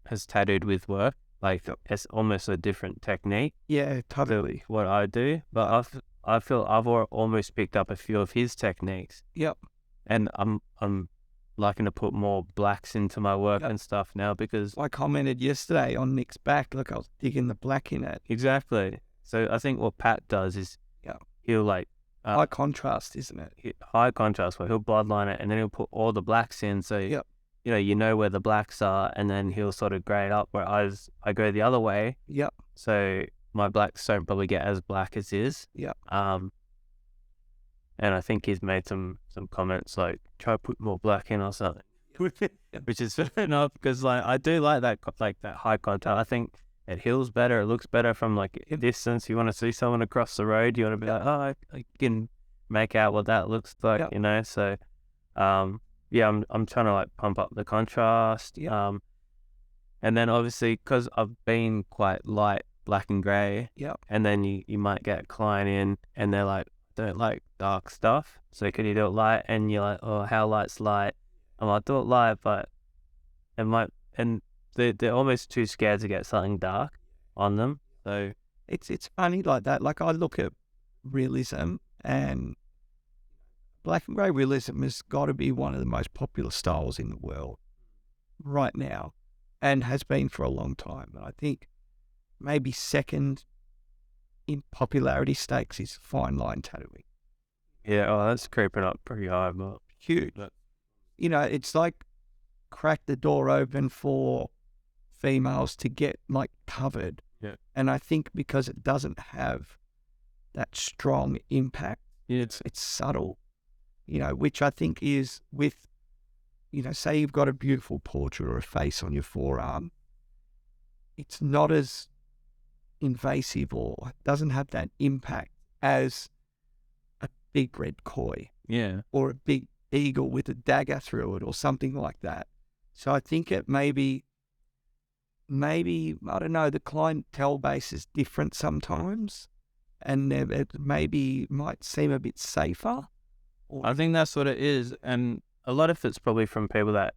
has tattooed with work. Like it's almost a different technique. Yeah, totally. To what I do, but I feel I've almost picked up a few of his techniques. Yep. And I'm liking to put more blacks into my work and stuff now because I commented yesterday on Nick's back. Look, I was digging the black in it. exactly. So I think what Pat does is he'll like high contrast, isn't it? High contrast, where he'll bloodline it and then he'll put all the blacks in. So you know where the blacks are, and then he'll sort of grade up. Whereas I go the other way. Yep. So my blacks don't probably get as black as his. Yep. And I think he's made some comments like, try to put more black in or something, which is fair enough because like I do like that high contrast. I think it heals better. It looks better from like a distance. You want to see someone across the road, you want to be like, oh, I can make out what that looks like, you know. So, I'm trying to like pump up the contrast. And then obviously because I've been quite light black and grey. And then you might get a client in and they're like, don't like dark stuff, so can you do it light? And you're like, oh, how light's light? I'm like, do it light, but it might, and they're almost too scared to get something dark on them. So it's funny like that. Like I look at realism, and black and grey realism has got to be one of the most popular styles in the world right now, and has been for a long time. And I think maybe second in popularity stakes is fine line tattooing. Yeah, oh, that's creeping up pretty high, but huge. You know, it's like crack the door open for females to get like covered. And I think because it doesn't have that strong impact, it's subtle, you know, which I think is with, you know, say you've got a beautiful portrait or a face on your forearm, it's not as invasive or doesn't have that impact as a big red koi or a big eagle with a dagger through it or something like that. So I think it maybe I don't know, the clientele base is different sometimes, and it maybe might seem a bit safer. I think that's what it is, and a lot of it's probably from people that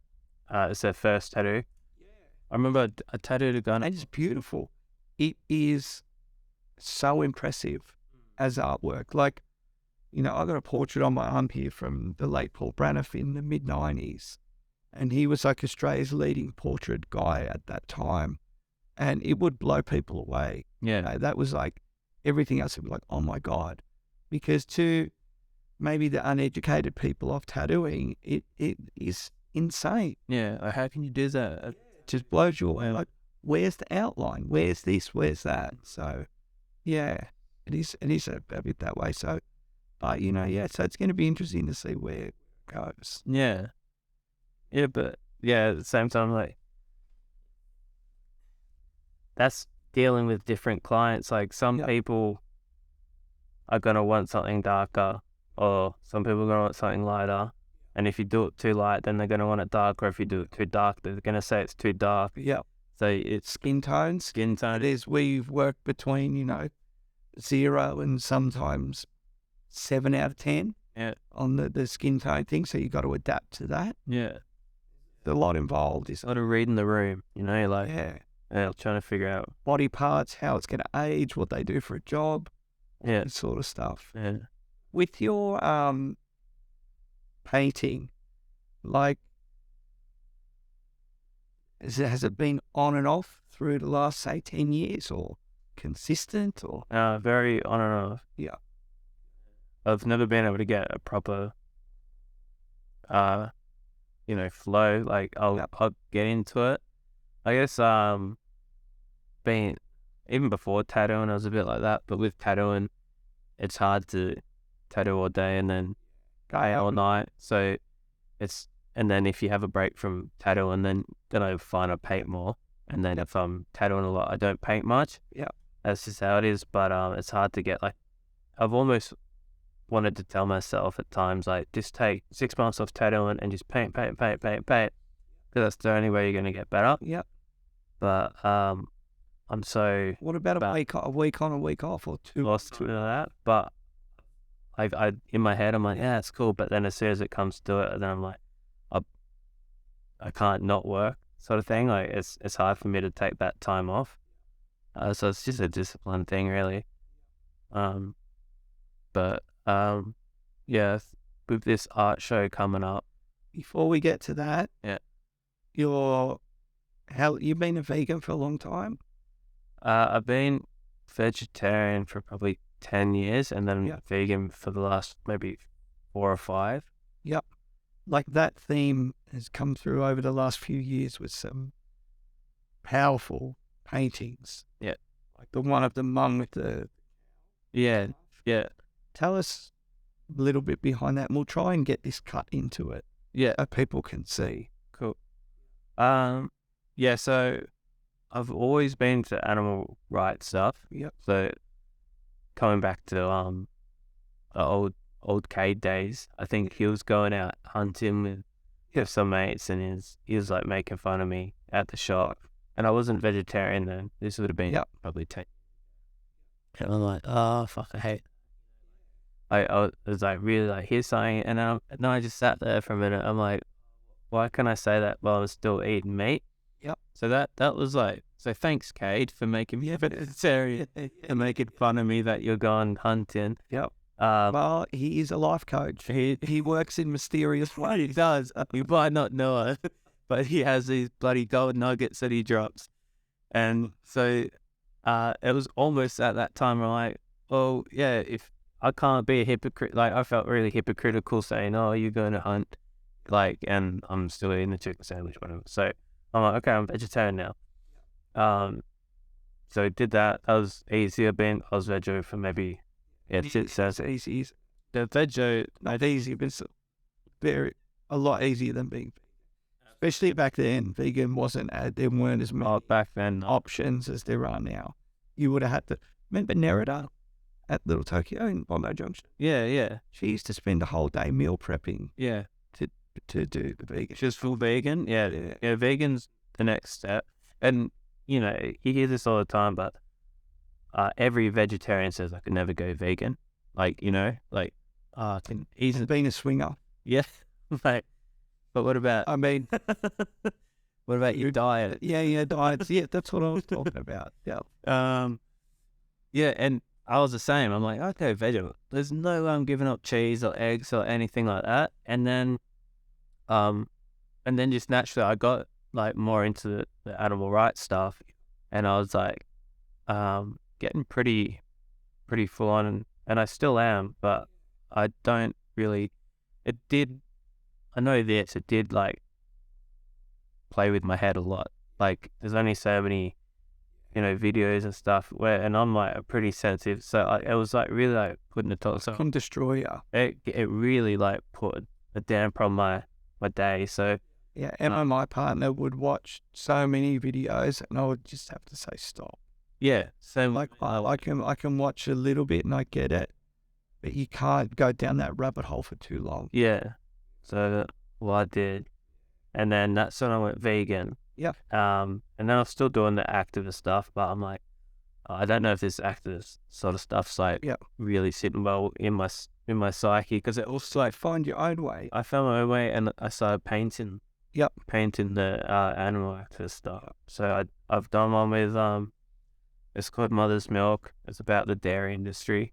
it's their first tattoo. I remember I tattooed a gun, and it's beautiful. It is so impressive as artwork. Like, you know, I got a portrait on my arm here from the late Paul Braniff in the mid-90s. And he was like Australia's leading portrait guy at that time. And it would blow people away. You know, that was like, everything else would be like, oh my God. Because to maybe the uneducated people of tattooing, it is insane. Yeah, how can you do that? It just blows you away. Like, where's the outline? Where's this? Where's that? So, yeah, it is a bit that way. So, but, you know, so it's going to be interesting to see where it goes. Yeah, but, at the same time, like, that's dealing with different clients. Like, some people are going to want something darker, or some people are going to want something lighter. And if you do it too light, then they're going to want it darker. If you do it too dark, they're going to say it's too dark. So it's skin tones. It is where you've worked between, you know, 0 and sometimes 7 out of 10 on the skin tone thing. So you got to adapt to that. There's a lot involved. Is a lot of reading the room, you know, like trying to figure out body parts, how it's going to age, what they do for a job, that sort of stuff. With your painting, like, has it been on and off through the last, say, 10 years, or consistent, or? Very on and off. I've never been able to get a proper, you know, flow. Like, I'll get into it. I guess, being, even before tattooing, I was a bit like that, but with tattooing, it's hard to tattoo all day and then go all night. So and then if you have a break from tattooing, then I find I paint more. And then if I'm tattooing a lot, I don't paint much. That's just how it is. But it's hard to get, like, I've almost wanted to tell myself at times, like, just take 6 months off tattooing and just paint. Because that's the only way you're going to get better. But I'm so... What about a week on, a week off, or 2? Lost to that. But I in my head, I'm like, yeah, it's cool. But then as soon as it comes to it, then I'm like, I can't not work, sort of thing. Like, it's hard for me to take that time off. So it's just a discipline thing, really. But with this art show coming up, before we get to that, Yeah. you've been a vegan for a long time? I've been vegetarian for probably 10 years and then Yeah. vegan for the last maybe 4 or 5. Yep. Like that theme has come through over the last few years with some powerful paintings. Yeah. Like the one of the mum with the... Yeah. Yeah. Tell us a little bit behind that, and we'll try and get this cut into it Yeah. so people can see. Cool. Yeah, so I've always been to animal rights stuff. Yep. So coming back to the old Cade days, I think he was going out hunting with some mates, and he was like making fun of me at the shop, and I wasn't vegetarian then. This would have been probably 10. And I'm like, oh fuck, I hate. I was like really like, here's something, and then I just sat there for a minute. I'm like, why can I say that while I'm still eating meat? Yep. So that was like, so thanks, Cade, for making me a vegetarian and making fun of me that you're going hunting. Yep. Well, he is a life coach. He works in mysterious ways. He does. You might not know it, but he has these bloody gold nuggets that he drops. And so it was almost at that time I'm like, oh yeah, if I can't be a hypocrite, like I felt really hypocritical saying, oh, you're going to hunt, like, and I'm still eating the chicken sandwich, whatever. So I'm like, okay, I'm vegetarian now. So I did that. That was easy. I was veggie for maybe, It's easy. the veggie, Not easy, but it's a lot easier than being vegan. Especially back then, vegan wasn't, there weren't as many back then options as there are now. You would have had to, remember Nerida at Little Tokyo in Bondi Junction? Yeah. She used to spend a whole day meal prepping Yeah. to do the vegan. Just full vegan. Yeah. Vegan's the next step. And, you hear this all the time, but every vegetarian says I could never go vegan. Like, I can easily... Being a swinger. Yeah. Like, but what about... I mean... what about your diet? Yeah, diets. Yeah, that's what I was talking about. Yeah. Yeah, and I was the same. I'm like, okay, vegetable. There's no way I'm giving up cheese or eggs or anything like that. And then just naturally I got like more into the animal rights stuff, and I was like, getting pretty full on, and I still am, but I don't really. It did like play with my head a lot. Like there's only so many, videos and stuff and I'm like pretty sensitive, so it was like really like putting a toll. So Can destroy you. It really like put a damper on my day. So yeah, Emma, my partner, would watch so many videos, and I would just have to say stop. Yeah, so like I can watch a little bit and I get it, but you can't go down that rabbit hole for too long. Yeah, so I did, and then that's when I went vegan. Yeah. And then I was still doing the activist stuff, but I'm like, I don't know if this activist sort of stuff's like really sitting well in my psyche, because it also like find your own way. I found my own way, and I started painting. Yep. Painting the animal activist stuff. So I've done one with it's called Mother's Milk. It's about the dairy industry.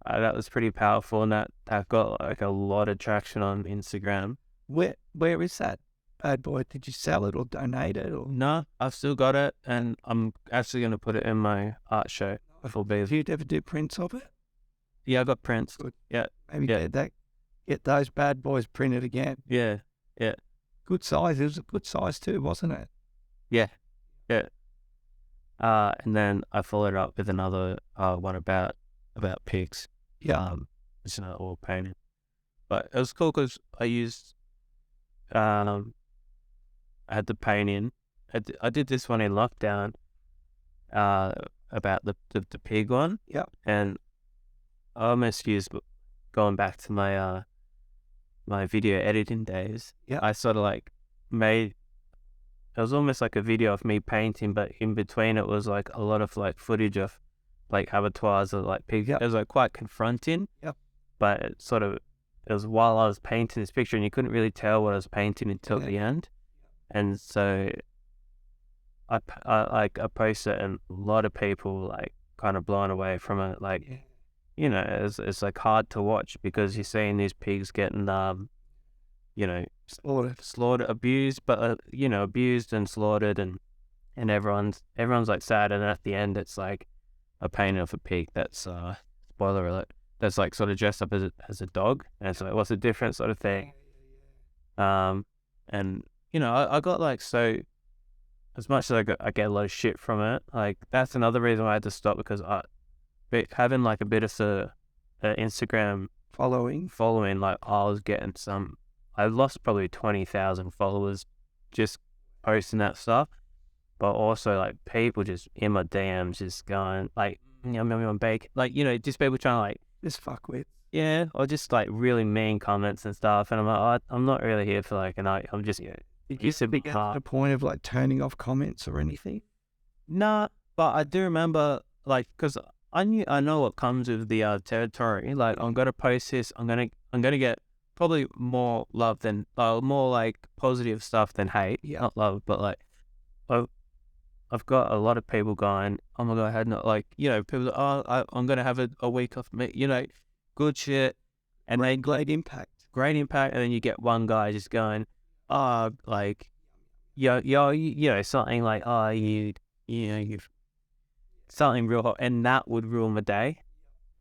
That was pretty powerful, and that got like a lot of traction on Instagram. Where is that bad boy? Did you sell it or donate it? Or? No, I've still got it, and I'm actually going to put it in my art show. Did you ever do prints of it? Yeah, I got prints. Good. Yeah. Maybe get those bad boys printed again. Yeah. Good size. It was a good size too, wasn't it? Yeah. And then I followed up with another one about pigs. Yeah. It's another oil painting, but it was cool because I used I had the painting. I did this one in lockdown about the pig one. Yeah. And I almost used, going back to my my video editing days. Yeah. I sort of like made, it was almost like a video of me painting, but in between it was like a lot of like footage of like abattoirs or like pigs. Yep. It was like quite confronting. Yep. But it was while I was painting this picture, and you couldn't really tell what I was painting until the end. And so I posted it, and a lot of people like kind of blown away from it. Like, it's like hard to watch because you're seeing these pigs getting Slaughtered. abused, but abused and slaughtered, and everyone's like sad, and at the end it's like a painting of a pig that's spoiler alert, that's like sort of dressed up as a dog, and it's like, what's the difference, sort of thing. And I got like, so as much as I get a lot of shit from it, like that's another reason why I had to stop, because having like a bit of a Instagram Following. like I lost probably 20,000 followers just posting that stuff, but also like people just in my DMs just going like, I'm bacon, like, just people trying to like Just fuck with. yeah, or just like really mean comments and stuff, and I'm like, I'm not really here for like, and I'm just Did you ever get to the point of like turning off comments or anything? Nah, but I do remember, like, because I know what comes with the territory. Like, I'm gonna post this. I'm gonna get probably more love than more like positive stuff than hate. Yeah. Not love, but like, I've got a lot of people going, oh my God, I had not, like, people. I'm gonna have a week off, good shit, and then Great impact. and then you get one guy just going, like, something like, you've something real hot, and that would ruin my day.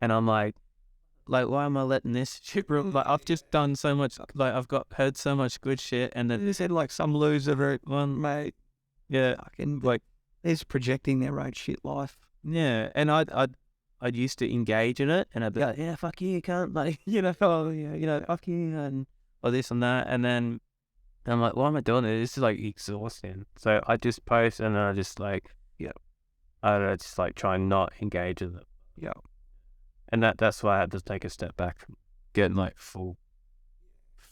And I'm like, why am I letting this shit ruin? Like, I've just done so much, like, I've heard so much good shit, and then They said like some loser, mate. yeah, Fucking like, they're just projecting their own shit life. yeah, and I'd used to engage in it, and I'd be like, yeah, fuck you can't, like, oh yeah, fuck you, and or this and that, and then I'm like, why am I doing this? This is like exhausting. So I just post, and then I just like, I don't know, just like try and not engage with it. Yeah. And that's why I had to take a step back from getting like full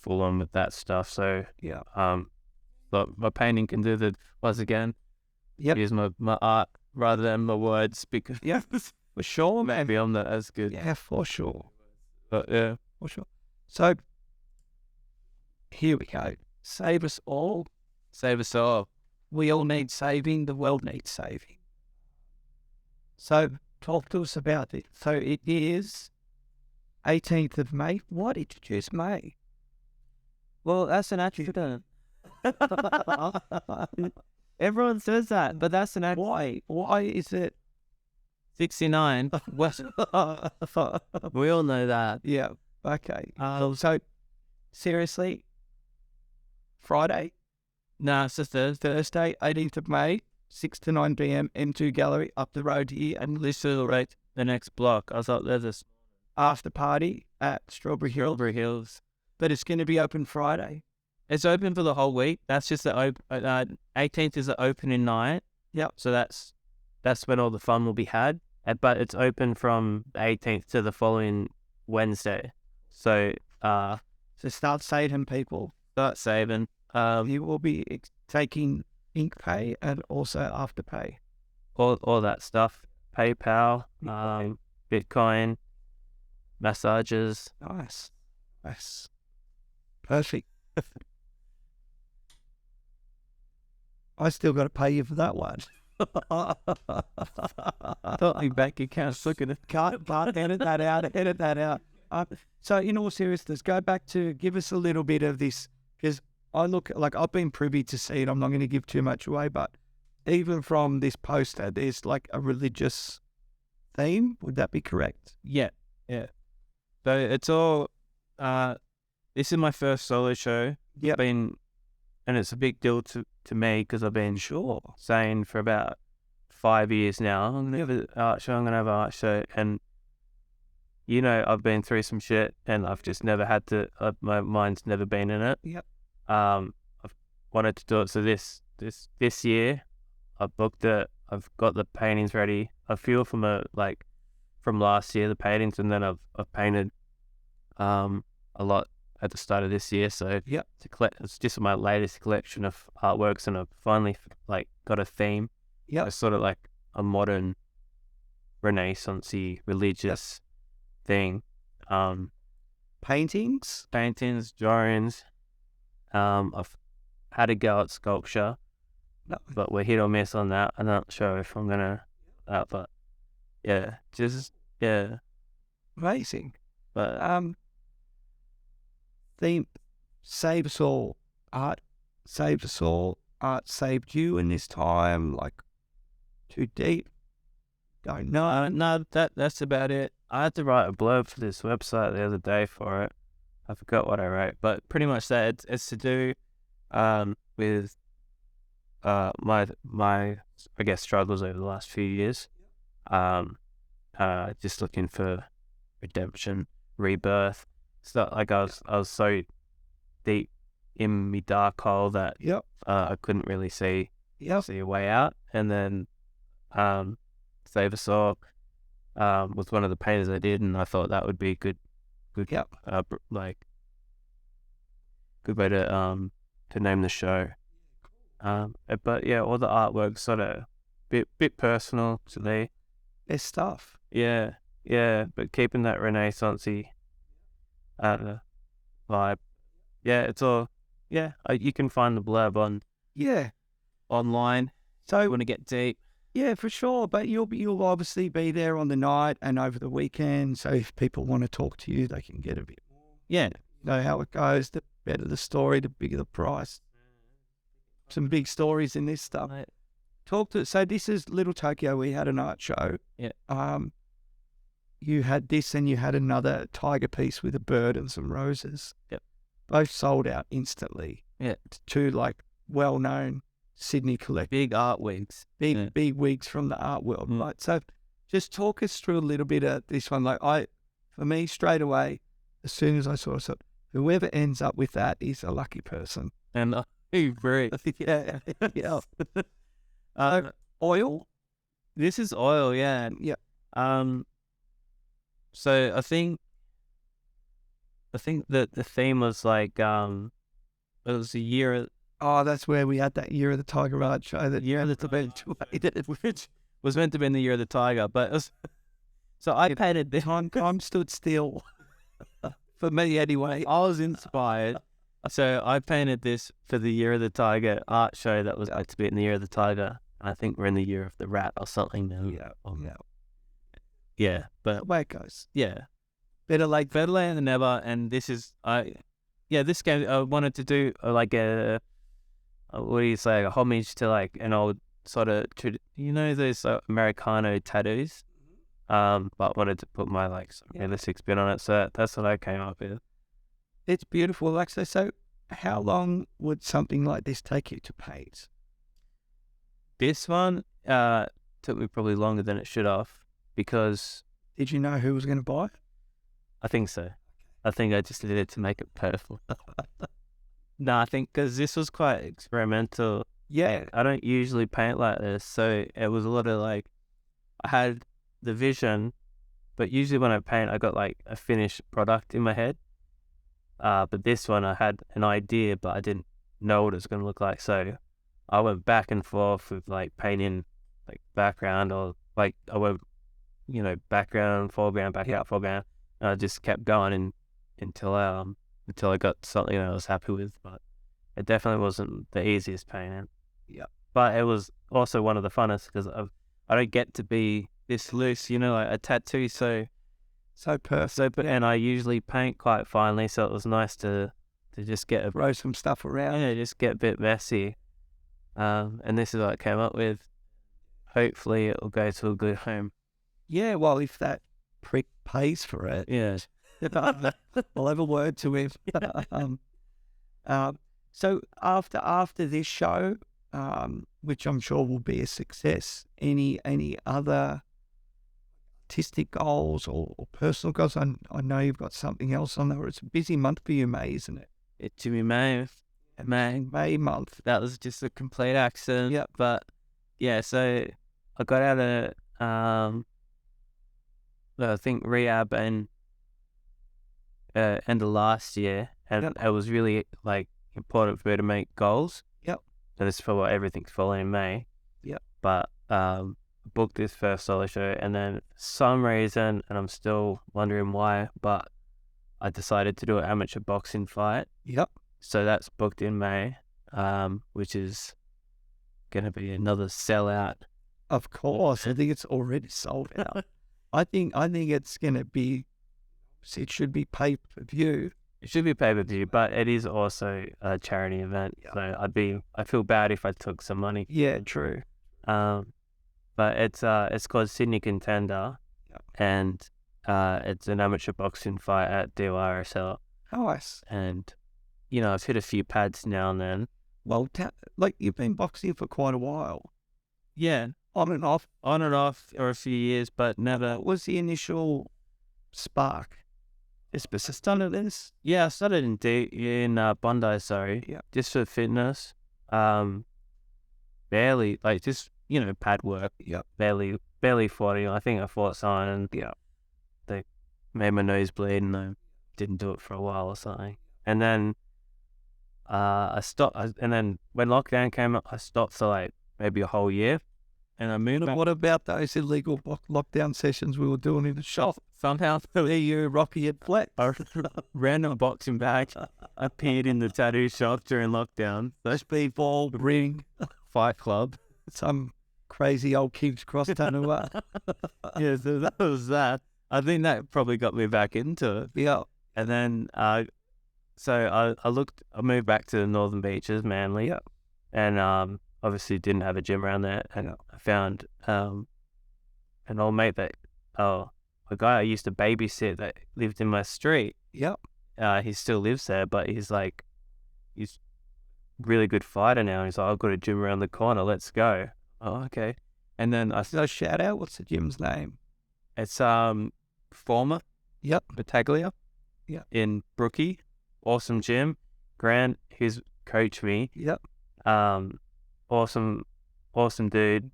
on with that stuff. So Yeah. but my painting can do the once again. Yep. Use my art rather than my words, because For sure, man. maybe I'm not as good. Yeah, for sure. But yeah. For sure. So here we go. Save us all. Save us all. We all need saving. The world needs saving. So talk to us about it. So it is 18th of May. Why did you choose May? Well, that's an accident. Everyone says that, but that's an accident. Why is it 69. We all know that. Yeah. Okay. So seriously, Friday? No, it's just Thursday, 18th of May, 6 to 9 p.m. M2 Gallery up the road here, and literally right the next block. I was like, there's this after party at Strawberry Hills. But it's going to be open Friday. It's open for the whole week. That's just the 18th is the opening night. Yep. So that's when all the fun will be had. But it's open from the 18th to the following Wednesday. So So start saving, people. Start saving. You will be taking ink pay and also afterpay. All that stuff. PayPal, Bitcoin, massages. Nice. Perfect. I still got to pay you for that one. I thought my bank account's looking at But edit that out. So in all seriousness, go back to give us a little bit of this, because I look like I've been privy to see it. I'm not going to give too much away, but even from this poster, there's like a religious theme. Would that be correct? Yeah. So it's all. This is my first solo show. Yep. And it's a big deal to me, because I've been saying for about 5 years now, I'm gonna have an art show, and I've been through some shit, and I've just never had to. My mind's never been in it. Yep. I've wanted to do it. So this year, I've booked it. I've got the paintings ready. A few from from last year, the paintings, and then I've painted a lot at the start of this year. So it's just my latest collection of artworks, and I've finally got a theme. Yeah, it's sort of like a modern Renaissance-y religious thing. Paintings, drawings. I've had a go at sculpture, but we're hit or miss on that. I'm not sure if I'm gonna, but amazing. But Theme, save us all. art saved us all. Art saved you in this time. Like, too deep. Don't know. No, that's about it. I had to write a blurb for this website the other day for it. I forgot what I wrote, but pretty much that it's to do with my I guess struggles over the last few years. Just looking for redemption, rebirth. It's not like I was so deep in my dark hole that I couldn't really see a way out. And then Save Us All was one of the painters I did, and I thought that would be a good good way to name the show. But yeah, all the artwork sort of bit personal to me. There's stuff. Yeah, but keeping that Renaissance-y vibe. Yeah, it's all. Yeah, you can find the blurb online. So you want to get deep. Yeah, for sure. But you'll obviously be there on the night and over the weekend. So if people want to talk to you, they can get a bit more. Yeah, know how it goes. The better the story, the bigger the price. Some big stories in this stuff. Right. So this is Little Tokyo. We had an art show. Yeah. You had this and you had another tiger piece with a bird and some roses. Yep. Both sold out instantly. Yeah. Two like well-known Sydney collectors. Big art wigs. Big wigs from the art world. Right. So just talk us through a little bit of this one. Like for me, straight away, as soon as I saw it, whoever ends up with that is a lucky person. And very yeah. Oil. This is oil, yeah. Yeah. So I think that the theme was like it was a year. Oh, that's where we had that Year of the Tiger art show. That year that's eventuated, which was meant to be in the Year of the Tiger, but it was, so I painted this. Time stood still for me anyway. I was inspired, so I painted this for the Year of the Tiger art show that was meant to be in the Year of the Tiger. I think we're in the Year of the Rat or something now. Yeah, but the way it goes. Yeah, better late than never. And this is this game I wanted to do like a what do you say, a homage to like an old sort of those Americano tattoos. But wanted to put my like realistic spin on it. So that's what I came up with. It's beautiful, Alexa. So how long would something like this take you to paint? This one took me probably longer than it should have, because... Did you know who was going to buy it? I think so. I think I just did it to make it perfect. No, I think because this was quite experimental. Yeah. I don't usually paint like this, so it was a lot of like... I had the vision, but usually when I paint, I got like a finished product in my head. But this one, I had an idea, but I didn't know what it was going to look like, so... I went back and forth with like painting like background, or like I went, background, foreground, background, foreground. And I just kept going until I got something I was happy with. But it definitely wasn't the easiest painting. Yeah. But it was also one of the funnest, because I don't get to be this loose, like a tattoo. So perfect. And I usually paint quite finely, so it was nice to just throw some stuff around. Yeah, just get a bit messy. And this is what I came up with. Hopefully it'll go to a good home. Yeah, well, if that prick pays for it, yeah, we'll have a word to him. So after this show, which I'm sure will be a success, any other artistic goals or personal goals? I know you've got something else on there. It's a busy month for you, May, isn't it? It's Jimi May. May month. That was just a complete accident. Yeah. But yeah, so I got out of I think rehab and end of last year, and it was really like important for me to make goals. Yep. And this is for everything's falling in May. Yep. But booked this first solo show, and then for some reason, and I'm still wondering why, but I decided to do an amateur boxing fight. Yep. So that's booked in May, which is going to be another sellout. Of course, I think it's already sold out. I think it's going to be. It should be pay-per-view. It should be pay-per-view, but it is also a charity event. Yeah. So I feel bad if I took some money. Yeah, true. But it's called Sydney Contender, Yeah. and it's an amateur boxing fight at DYRSL. Nice. And I've hit a few pads now and then. Well, like you've been boxing for quite a while. Yeah, On and off. for a few years, but never. What was the initial spark? Just started this? Yeah, I started in Bondi, Yeah. just for fitness. Barely, like just pad work. Yeah. Barely fought. I think I fought someone, and they made my nose bleed, and I didn't do it for a while or something. And then I stopped. And then when lockdown came up, I stopped for like maybe a whole year, and I moved back. What about those illegal lockdown sessions we were doing in the shop? Somehow, You Rocky had flex. a random boxing bag appeared in the tattoo shop during lockdown. The Speedball, ring, Fight Club. some crazy old King's Cross tattoo. Yeah, so that was that. I think that probably got me back into it. Yeah. And then, so I moved back to the Northern Beaches, Manly. Yeah. And obviously didn't have a gym around there. And I found an old mate a guy I used to babysit that lived in my street. Yep. He still lives there, but he's a really good fighter now. He's like, I've got a gym around the corner. Let's go. Oh, okay. And then So shout out. What's the gym's name? it's Former Yep. Battaglia. Yep. In Brookie. Awesome gym. Grant, who's coached me. Yep. Awesome dude.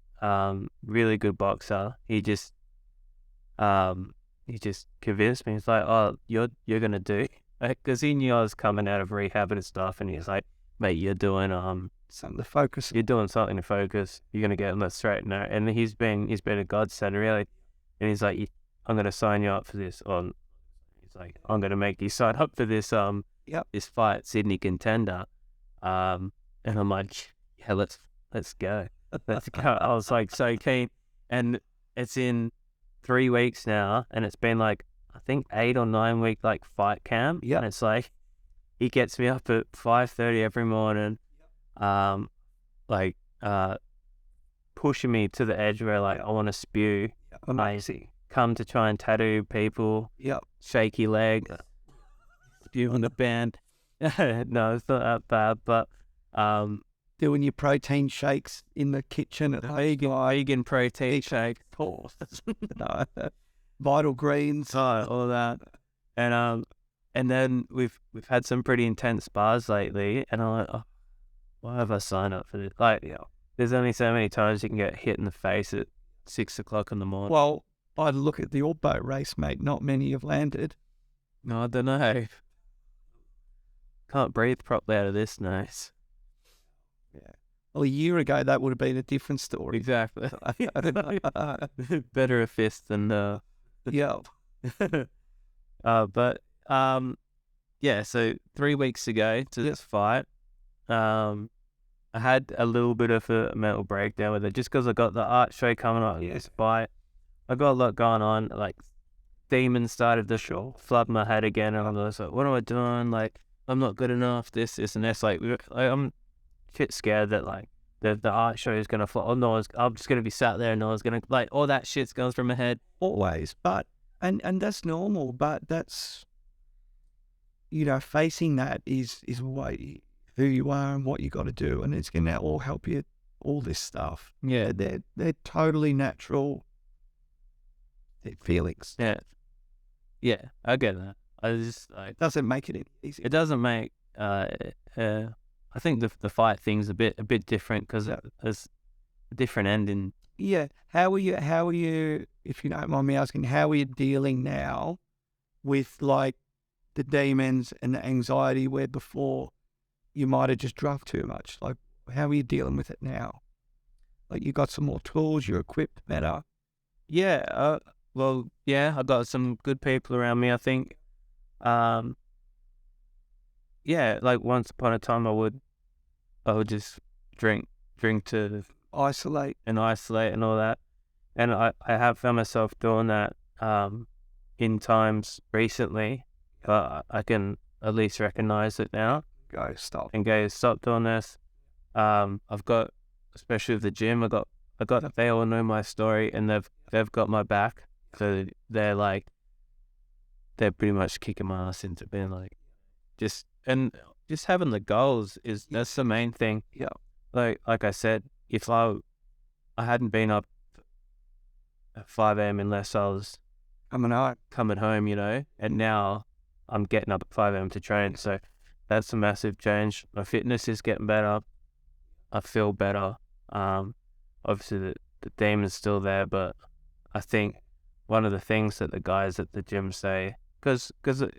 Really good boxer. He just convinced me. He's like, oh, you're gonna do, because he knew I was coming out of rehab and stuff, and he's like, mate, you're doing Something to focus. you're doing something to focus. You're gonna get on that straight now. And he's been a godsend, really. And he's like, I'm gonna sign you up for this. He's like, I'm gonna make you sign up for this this fight, Sydney Contender. And I'm like, yeah, let's go. Let's go. I was like so keen, and it's in 3 weeks now, and it's been like I think 8 or 9 week like fight camp. Yeah. And it's like he gets me up at 5:30 every morning, pushing me to the edge where like I want to spew. Amazing. Come to try and tattoo people. Yep. Shaky legs. Spew on the band. No, it's not that bad, but Doing your protein shakes in the kitchen at home. vegan protein shake. Of course. No. Vital greens. All that. And then we've had some pretty intense spars lately, and I'm like, oh, why have I signed up for this? Like, there's only so many times you can get hit in the face at 6 o'clock in the morning. Well, I'd look at your boat race, mate. Not many have landed. No, I don't know. Can't breathe properly out of this nose. Yeah. Well, a year ago, that would have been a different story. Exactly. Better a fist than Yeah. But so 3 weeks ago to this fight, I had a little bit of a mental breakdown with it just because I got the art show coming up. This fight, I got a lot going on. Like demons started to flood my head again, and I was like, "What am I doing? Like, I'm not good enough. This, and this. Like I'm shit scared that like the art show is gonna flop. Oh no, I'm just gonna be sat there, and no one's gonna like all that shit's going through my head Always. But and that's normal. But that's facing that is who you are and what you got to do, and it's gonna all help you. All this stuff. Yeah, they're totally natural feelings. Yeah, I get that. I just like Doesn't make it easy. it doesn't make. I think the fight thing's a bit different because there's a different ending. Yeah. How are you? If you don't mind me asking, how are you dealing now with like the demons and the anxiety where before you might have just drunk too much? Like, how are you dealing with it now? Like, you got some more tools, you're equipped better. Yeah. I got some good people around me. I think. Yeah, like once upon a time I would just drink to Isolate. and isolate and all that, and I have found myself doing that in times recently, but I can at least recognize it now Go stop. and go, stop doing this. I've got, especially with the gym, they all know my story and they've got my back. So they're pretty much kicking my ass into being like, just having the goals that's the main thing. Yeah. Like I said, if I hadn't been up at 5 a.m. unless I was coming home, you know, and now I'm getting up at 5 a.m. to train. So that's a massive change. My fitness is getting better. I feel better. Obviously the demon's still there, but I think one of the things that the guys at the gym say, because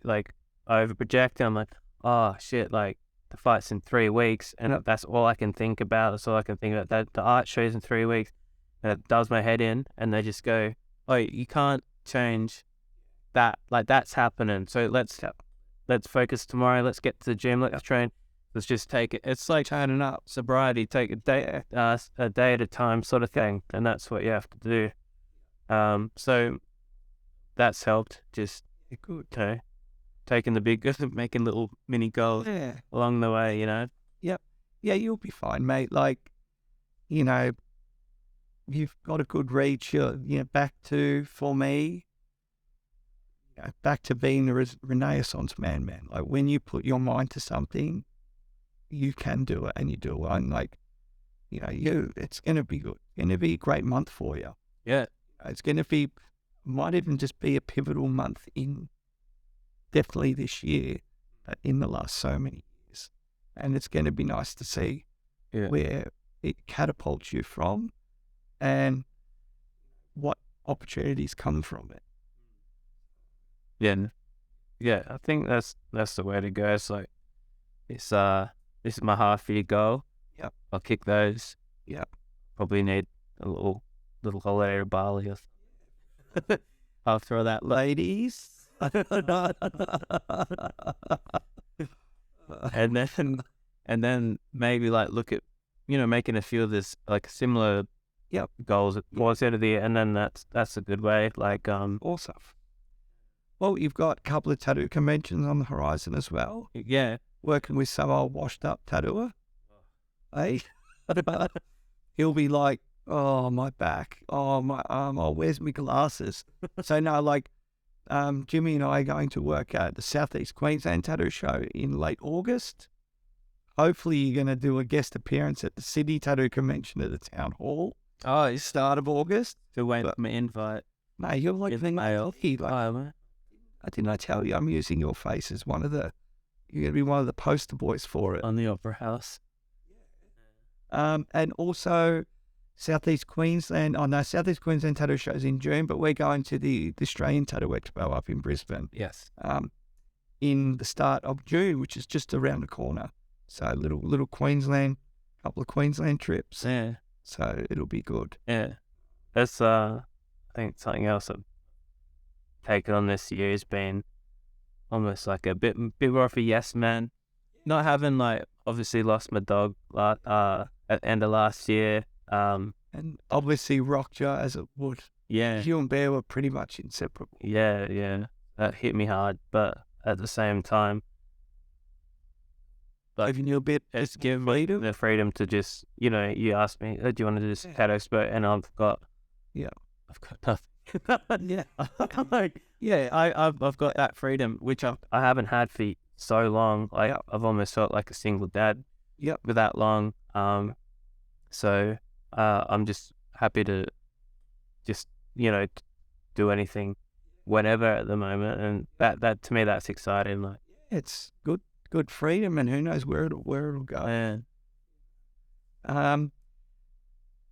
like I overproject and I'm like, oh shit, like the fight's in 3 weeks and that's all I can think about. That's all I can think about. That the art show's in 3 weeks, and it does my head in. And they just go, oh, you can't change that. Like that's happening. So let's focus tomorrow. Let's get to the gym. Let's train. Let's just take it. It's like turning up sobriety. Take a day at a time, sort of thing. And that's what you have to do. So that's helped. Just good. Okay. Taking the big, making little mini goals along the way, you know? Yep. Yeah, you'll be fine, mate. Like, you know, you've got a good reach. You're back to, for me, back to being a Renaissance man. Like, when you put your mind to something, you can do it and you do it. And, like, you know, it's going to be good. It's going to be a great month for you. Yeah. It's going to be, might even just be a pivotal month in definitely this year, in the last so many years. And it's going to be nice to see where it catapults you from and what opportunities come from it. Yeah, I think that's the way to go. It's like, this is my half-year goal. Yep. I'll kick those. Yep. Probably need a little holiday to Bali. I'll throw that, ladies. and then maybe like look at, you know, making a few of this like similar goals towards the end of the year, and then that's a good way. Like awesome. Well, you've got a couple of tattoo conventions on the horizon as well. Yeah, working with some old washed up tattooer. Hey, he'll be like, oh, my back, oh, my arm, oh, where's my glasses? So no, like, Jimmy and I are going to work at the Southeast Queensland Tattoo Show in late August. Hopefully you're going to do a guest appearance at the Sydney Tattoo Convention at the Town Hall. Oh, it's start of August. To wait for my invite. No, you're like the mail. Like, didn't I tell you I'm using your face as you're going to be one of the poster boys for it. On the Opera House. And also Southeast Queensland Tattoo Show's in June, but we're going to the Australian Tattoo Expo up in Brisbane. Yes. In the start of June, which is just around the corner. So little Queensland, couple of Queensland trips. Yeah. So it'll be good. Yeah. That's I think something else I've taken on this year has been almost like a bit more of a yes man. Not having like obviously lost my dog at the end of last year. And obviously rocked you as it would. Yeah. You and Bear were pretty much inseparable. Yeah. That hit me hard, but at the same time, like, giving you a bit, it's given me the freedom to just, you know, you asked me, do you want to do this tattoo expo? And I've got nothing. I've got that freedom, which I haven't had for so long. Like I've almost felt like a single dad. For that long. So I'm just happy to just, you know, do anything, whenever at the moment, and that to me that's exciting. Like it's good freedom, and who knows where it'll go. Yeah.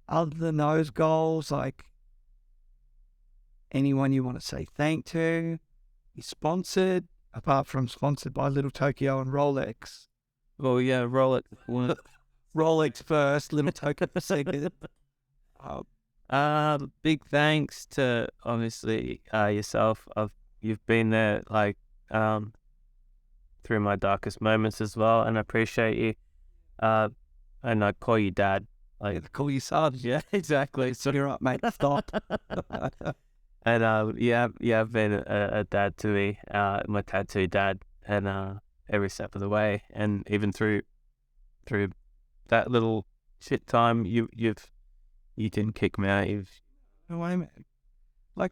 Other than those goals, like anyone you want to say thank to, you sponsored, apart from sponsored by Little Tokyo and Rolex. Well, yeah, Rolex. Rolex first, Little Tokyo second. Big thanks to obviously yourself. You've been there like through my darkest moments as well, and I appreciate you. And I call you Dad. Like call you son. Yeah, exactly. So you're up, mate. Stop. And I've been a dad to me, my tattoo dad, and every step of the way, and even through that little shit time, you didn't kick me out. No way, man. Like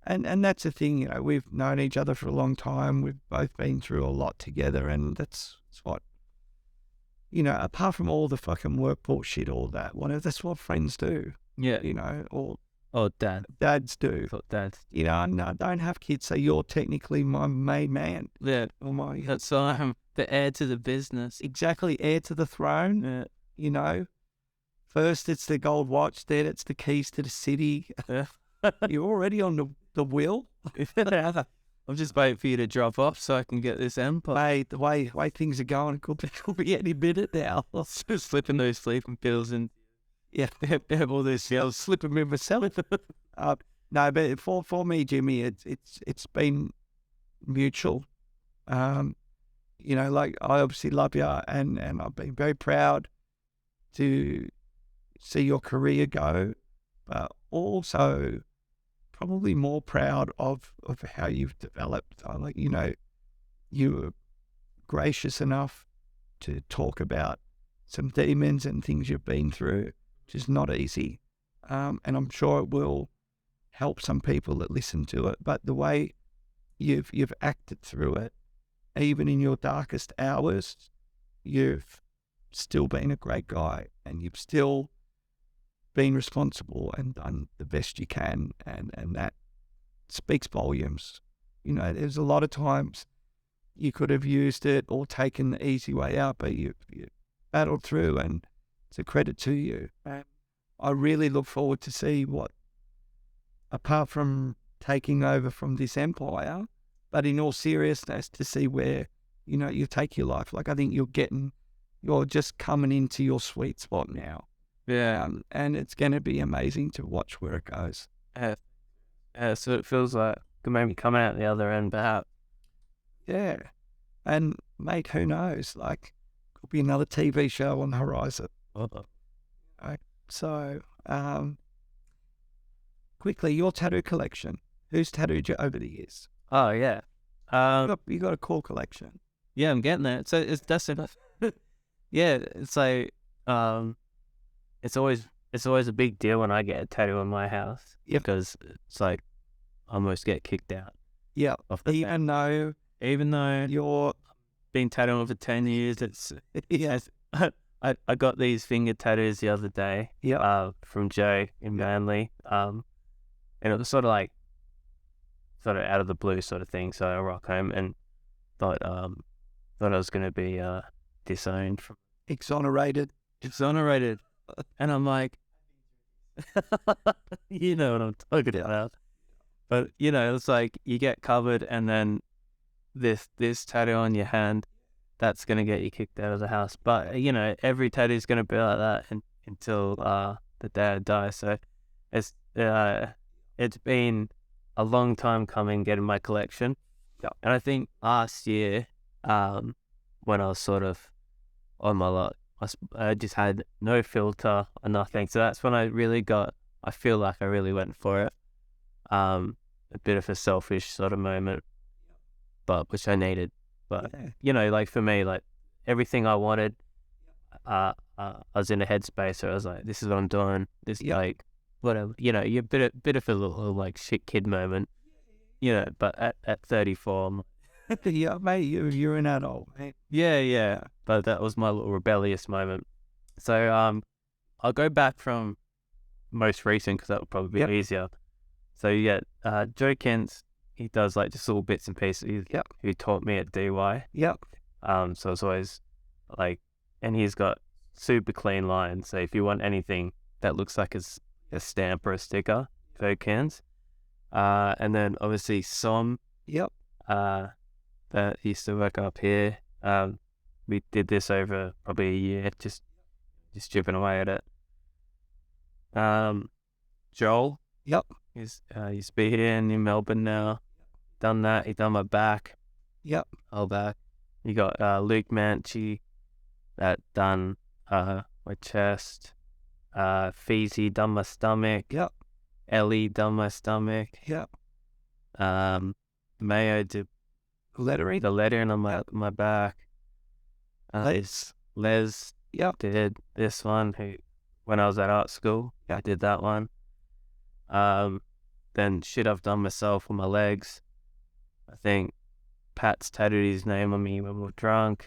and that's the thing, we've known each other for a long time. We've both been through a lot together, and that's what, apart from all the fucking work bullshit, all that, that's what friends do. Yeah. Or dads do. Dads. And I don't have kids, so you're technically my made man. Yeah. Or That's why I'm the heir to the business. Exactly, heir to the throne. Yeah. First it's the gold watch, then it's the keys to the city. Yeah. You're already on the wheel. I'm just waiting for you to drop off so I can get this empire. Mate, the way things are going, it could be any minute now. Just slipping those sleeping pills and all this slipping in myself. No, but for me, Jimmy, it's been mutual. Like, I obviously love you, and I've been very proud to see your career go, but also probably more proud of how you've developed. You were gracious enough to talk about some demons and things you've been through, which is not easy. And I'm sure it will help some people that listen to it. But the way you've acted through it, even in your darkest hours, you've still been a great guy, and you've still been responsible and done the best you can, and that speaks volumes. There's a lot of times you could have used it or taken the easy way out, but you battled through, and it's a credit to you. I really look forward to see what, apart from taking over from this empire, but in all seriousness, to see where, you take your life. Like, I think you're just coming into your sweet spot now. Yeah. And it's going to be amazing to watch where it goes. So it feels like maybe coming out the other end, perhaps. Yeah. And, mate, who knows? Like, could be another TV show on the horizon. Right. So, quickly, your tattoo collection. Who's tattooed you over the years? Oh, yeah. You got a cool collection. Yeah, I'm getting there. So that's enough. Yeah, it's like, it's always a big deal when I get a tattoo in my house. Yep. Because it's like, I almost get kicked out. Yeah. Even though you're been tattooing for 10 years, it's I got these finger tattoos the other day. Yeah. From Joe in Manly. And it was sort of out of the blue sort of thing. So I rock home and thought I was going to be disowned from exonerated. And I'm like, you know what I'm talking about. But, it's like you get covered, and then this tattoo on your hand, that's going to get you kicked out of the house. But, every tattoo is going to be like that until the day I die. So it's been a long time coming getting my collection. Yeah. And I think last year, when I was sort of on my luck, I just had no filter or nothing. So that's when I feel like I really went for it. A bit of a selfish sort of moment, but which I needed. But, like for me, like everything I wanted, I was in a headspace where I was like, this is what I'm doing. This, like, whatever, you're a bit of a little like shit kid moment, but at 34, I'm yeah, mate, you're an adult, mate. Yeah. But that was my little rebellious moment. So I'll go back from most recent because that would probably be easier. So Joe Kent, he does like just little bits and pieces. Who taught me at DY. So it's always like, and he's got super clean lines. So if you want anything that looks like a stamp or a sticker, Joe Kent. And then obviously Som. That used to work up here. We did this over probably a year, just chipping away at it. Joel. He's been here in Melbourne now. Done that. He done my back. Whole back. You got Luke Manchi that done my chest. Feezy done my stomach. Ellie done my stomach. Mayo did lettering. The lettering on my back. Les did this one when I was at art school. I did that one. Then shit I've done myself on my legs. I think Pat's tattooed his name on me when we were drunk.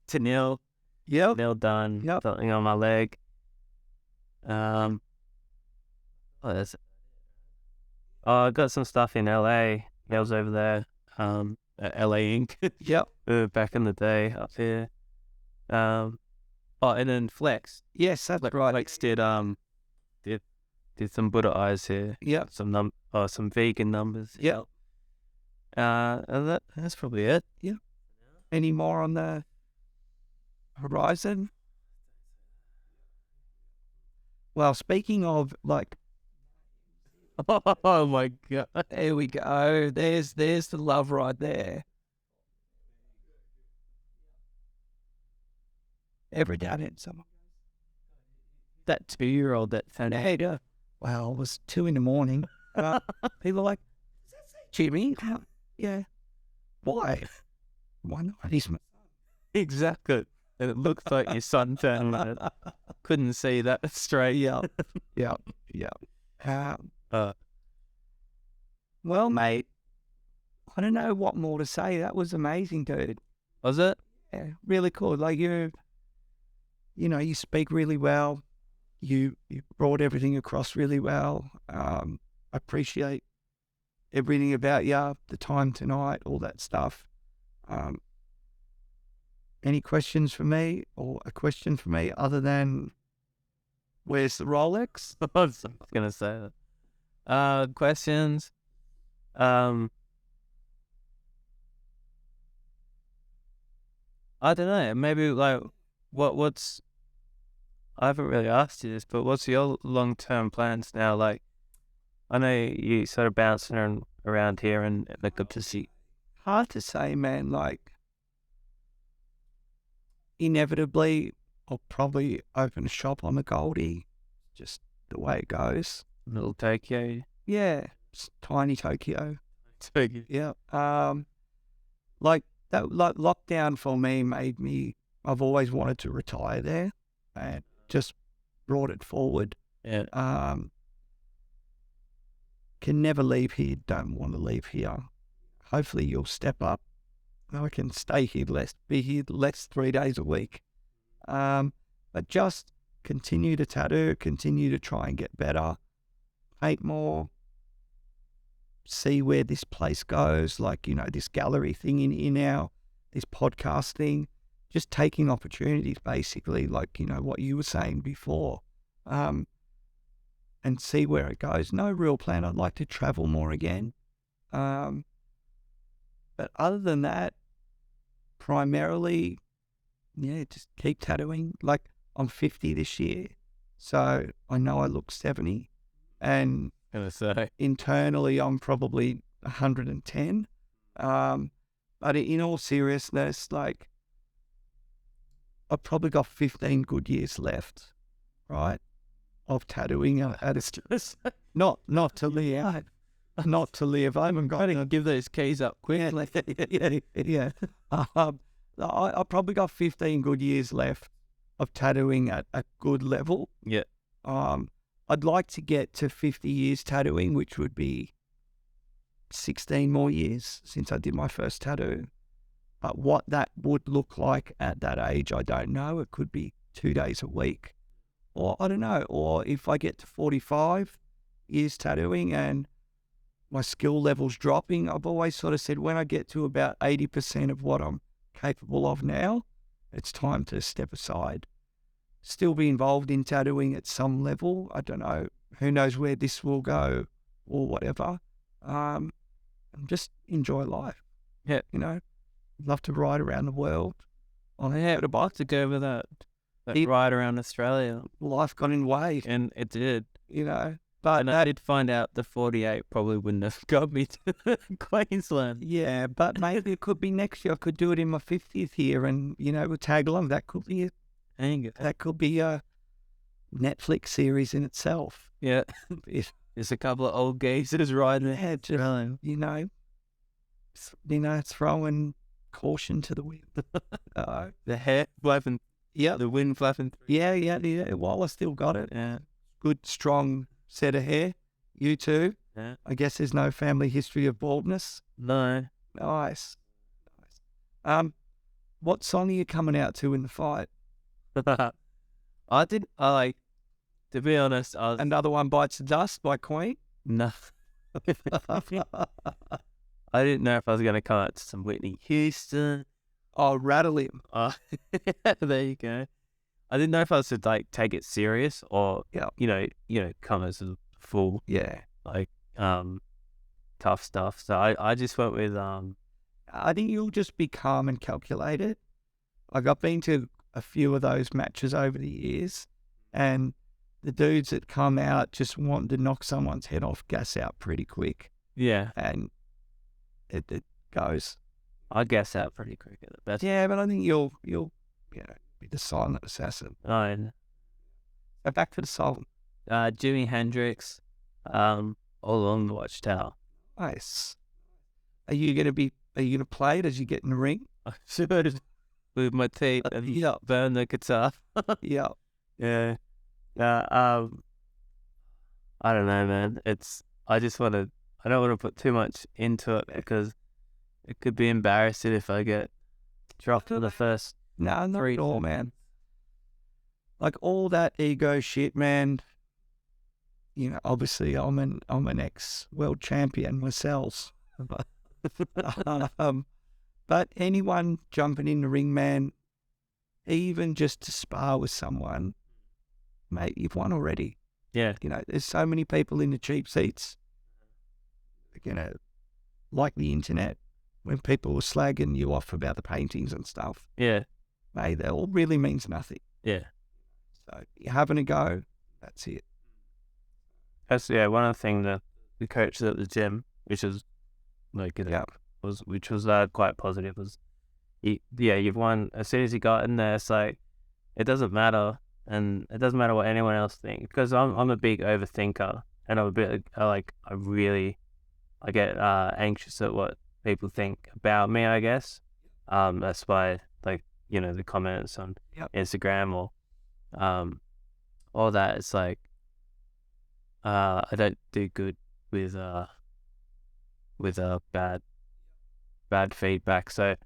To Neil. Yep. Neil done something on my leg. I got some stuff in LA. Neil's over there. At LA Ink. Yep. Back in the day up here. And then Flex. Yes, that's right. Flex did some Buddha eyes here. Yep. Some vegan numbers. Yep. And that's probably it. Yeah. Any more on the horizon? Well, speaking of like, oh my god, there we go. There's the love right there. Every day in summer. That 2-year-old that found out. Well, it was 2 a.m. People are like, "Is that Jimmy?" Yeah. Why? Why not? He's my son. Exactly. And it looks like your son found it. Couldn't see that straight. Yeah. Well, mate, I don't know what more to say. That was amazing, dude. Was it? Yeah, really cool. Like you speak really well. You brought everything across really well. I appreciate everything about you, the time tonight, all that stuff. Any questions for me or a question for me other than where's the Rolex? I was going to say that. Questions? I don't know. Maybe like what's I haven't really asked you this, but what's your long-term plans now? Like, I know you sort of bouncing around here and look up to see. Hard to say, man. Like, inevitably, I'll probably open a shop on the Goldie. Just the way it goes. Little Tokyo. Yeah, tiny Tokyo. Tokyo. Yeah. Like that. Like lockdown for me made me. I've always wanted to retire there, and just brought it forward. Yeah. Can never leave here. Don't want to leave here. Hopefully you'll step up. I can stay here be here less 3 days a week. But just continue to tattoo, continue to try and get better, paint more, see where this place goes, like, this gallery thing in this podcast thing, just taking opportunities basically, like, what you were saying before, and see where it goes. No real plan. I'd like to travel more again. But other than that, primarily, just keep tattooing. Like, I'm 50 this year, so I know I look 70, and internally I'm probably 110. But in all seriousness, like, I've probably got 15 good years left, right, of tattooing. Not to live. Not to live. I haven't got to give those keys up quickly. Yeah. I probably got 15 good years left of tattooing at a good level. Yeah. I'd like to get to 50 years tattooing, which would be 16 more years since I did my first tattoo. But what that would look like at that age, I don't know. It could be 2 days a week, or I don't know. Or if I get to 45 years tattooing and my skill level's dropping, I've always sort of said when I get to about 80% of what I'm capable of now, it's time to step aside. Still be involved in tattooing at some level. I don't know. Who knows where this will go or whatever. And just enjoy life. Yeah. Love to ride around the world. I would have liked to go with that ride around Australia. Life got in the way. And it did. But I did find out the 48 probably wouldn't have got me to Queensland. Yeah, but maybe it could be next year. I could do it in my 50th year and, we'll tag along. That could be a Netflix series in itself. Yeah. There's a couple of old geezers riding ahead. throwing caution to the wind. The hair flapping, Yeah, the wind flapping. yeah. While I still got it, Yeah, good strong set of hair. You too. yeah. I guess there's no family history of baldness. No. Nice. What song are you coming out to in the fight? To be honest, I was, Another One Bites the Dust by Queen? no. I didn't know if I was going to come out to some Whitney Houston. Oh, Rattle Him. There you go. I didn't know if I was to like take it serious or, Yeah. come as a full, Yeah. like, tough stuff. So I just went with, I think you'll just be calm and calculated. Like, I've been to a few of those matches over the years, and the dudes that come out just wanting to knock someone's head off gas out pretty quick, yeah, and it goes. I guess out pretty quick at the best. Yeah, but I think you'll be the silent assassin. And, So back to the song. Jimi Hendrix, All Along the Watchtower. Nice. Are you gonna play it as you get in the ring? I should with my teeth and Yeah. burn the guitar. Yeah. Yeah. I don't know, man. I don't want to put too much into it because it could be embarrassing if I get dropped for the first. No, not at all, man. Like all that ego shit, man. Obviously I'm an ex-world champion myself. But anyone jumping in the ring, man, even just to spar with someone, mate, you've won already. Yeah. There's so many people in the cheap seats. Like the internet, when people were slagging you off about the paintings and stuff, Yeah. mate, that all really means nothing. Yeah. So you're having a go, that's it. That's one of the things that the coaches at the gym, which is like which was quite positive, was you've won. As soon as you got in there, it's like it doesn't matter, and it doesn't matter what anyone else thinks, because I'm a big overthinker, and I'm a bit I get anxious at what people think about me, I guess. That's why, like, the comments on Instagram or all that, it's like I don't do good with bad feedback. So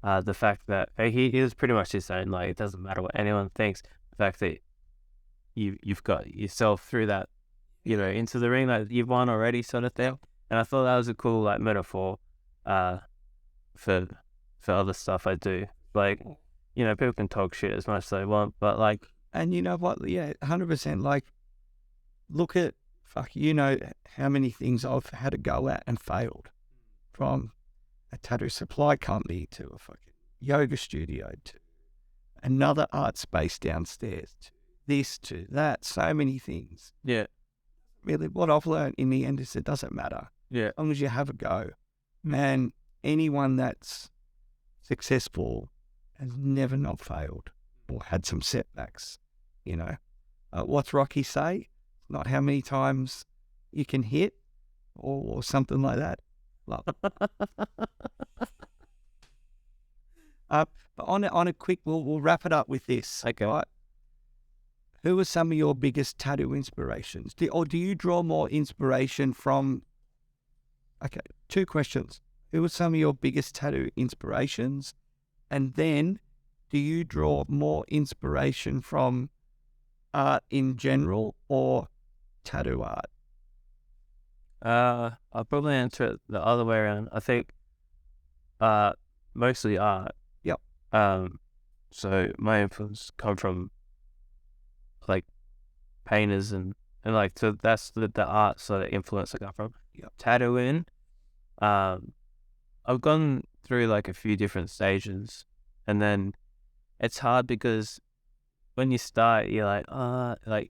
the fact that he was pretty much just saying, like, it doesn't matter what anyone thinks. The fact that you've got yourself through that, into the ring, that you've won already, sort of thing. And I thought that was a cool, like, metaphor for other stuff I do. Like, people can talk shit as much as they want, but like, and you know what? Yeah, 100%. Like, look at how many things I've had to go at and failed, from a tattoo supply company to a fucking yoga studio to another art space downstairs to this to that. So many things. Yeah. Really, what I've learned in the end is it doesn't matter. Yeah. As long as you have a go. And anyone that's successful has never not failed or had some setbacks. What's Rocky say? Not how many times you can hit or something like that. But on a quick, we'll wrap it up with this. Okay. Right? Who are some of your biggest tattoo inspirations? Do you draw more inspiration from... Okay, 2 questions. Who are some of your biggest tattoo inspirations? And then, do you draw more inspiration from art in general or tattoo art? I'll probably answer it the other way around. I think mostly art. Yep. So my influence come from like painters and like, so that's the art sort of influence I got from. Yep. Tattooing, I've gone through like a few different stages, and then it's hard because when you start, you're like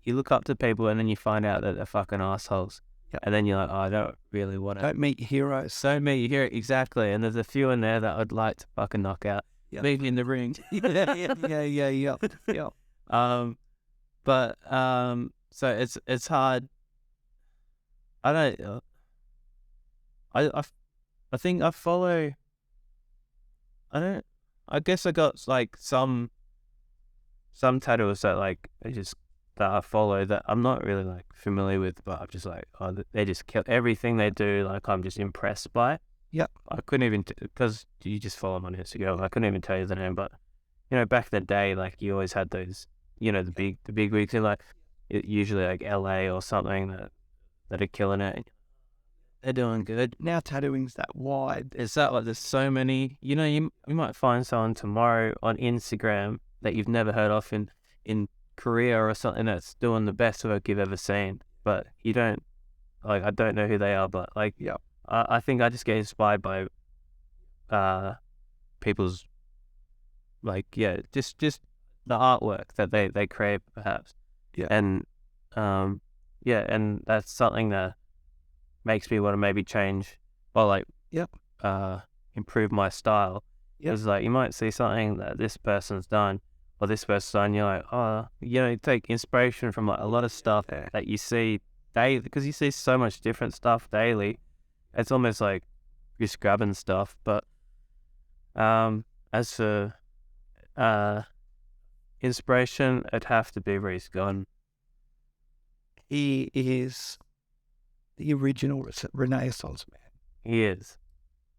you look up to people and then you find out that they're fucking assholes. Yep. And then you're like, I don't really want to. Don't meet your heroes. So me, you hear it exactly, and there's a few in there that I'd like to fucking knock out. Yep. Maybe in the ring. Yeah. But so it's hard. I don't. I think I follow. I guess I got like some tattooers that like that I follow that I'm not really like familiar with, but I'm just like, oh, they just kill everything they do. Like I'm just impressed by it. Yep. I couldn't even because you just follow them on Instagram. I couldn't even tell you the name, but back in the day, like you always had those, the big wigs in like usually like LA or something that are killing it. They're doing good. Now tattooing's that wide. It's that like there's so many. You might find someone tomorrow on Instagram that you've never heard of in Korea or something that's doing the best work you've ever seen, but you don't like. I don't know who they are, but like, Yeah. I think I just get inspired by people's just the artwork that they create perhaps. Yeah. And and that's something that makes me want to maybe change or like improve my style. It's like you might see something that this person's done or this person's done, you're like, oh, you take inspiration from like a lot of stuff that you see daily, because you see so much different stuff daily. It's almost like just grabbing stuff. But as for inspiration, it'd have to be Rhys Gordon. He is the original Renaissance man. He is.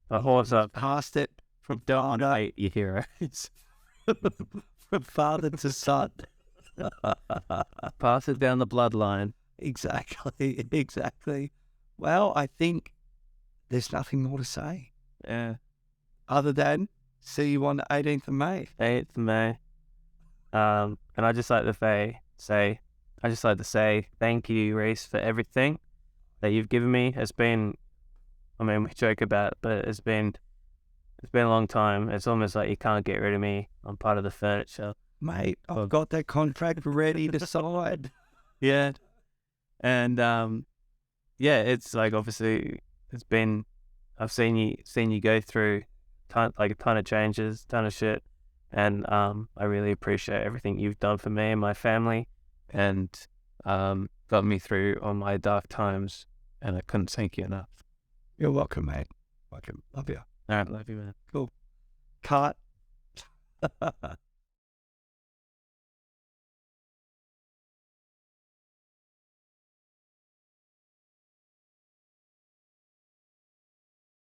A horse up Passed it from down to your heroes. From father to son. Pass it down the bloodline. Exactly. Well, I think there's nothing more to say. Yeah. Other than see you on the 18th of May. 8th of May. And I just like to say thank you, Rhys, for everything that you've given me. It's been, we joke about it, but it's been a long time. It's almost like you can't get rid of me. I'm part of the furniture. Mate, I've got that contract ready to sign. Yeah. And it's like obviously I've seen you go through a ton of changes, ton of shit. And I really appreciate everything you've done for me and my family, and got me through all my dark times, and I couldn't thank you enough. You're welcome, mate. Welcome. Love you. All right, love you, man. Cool. Cut.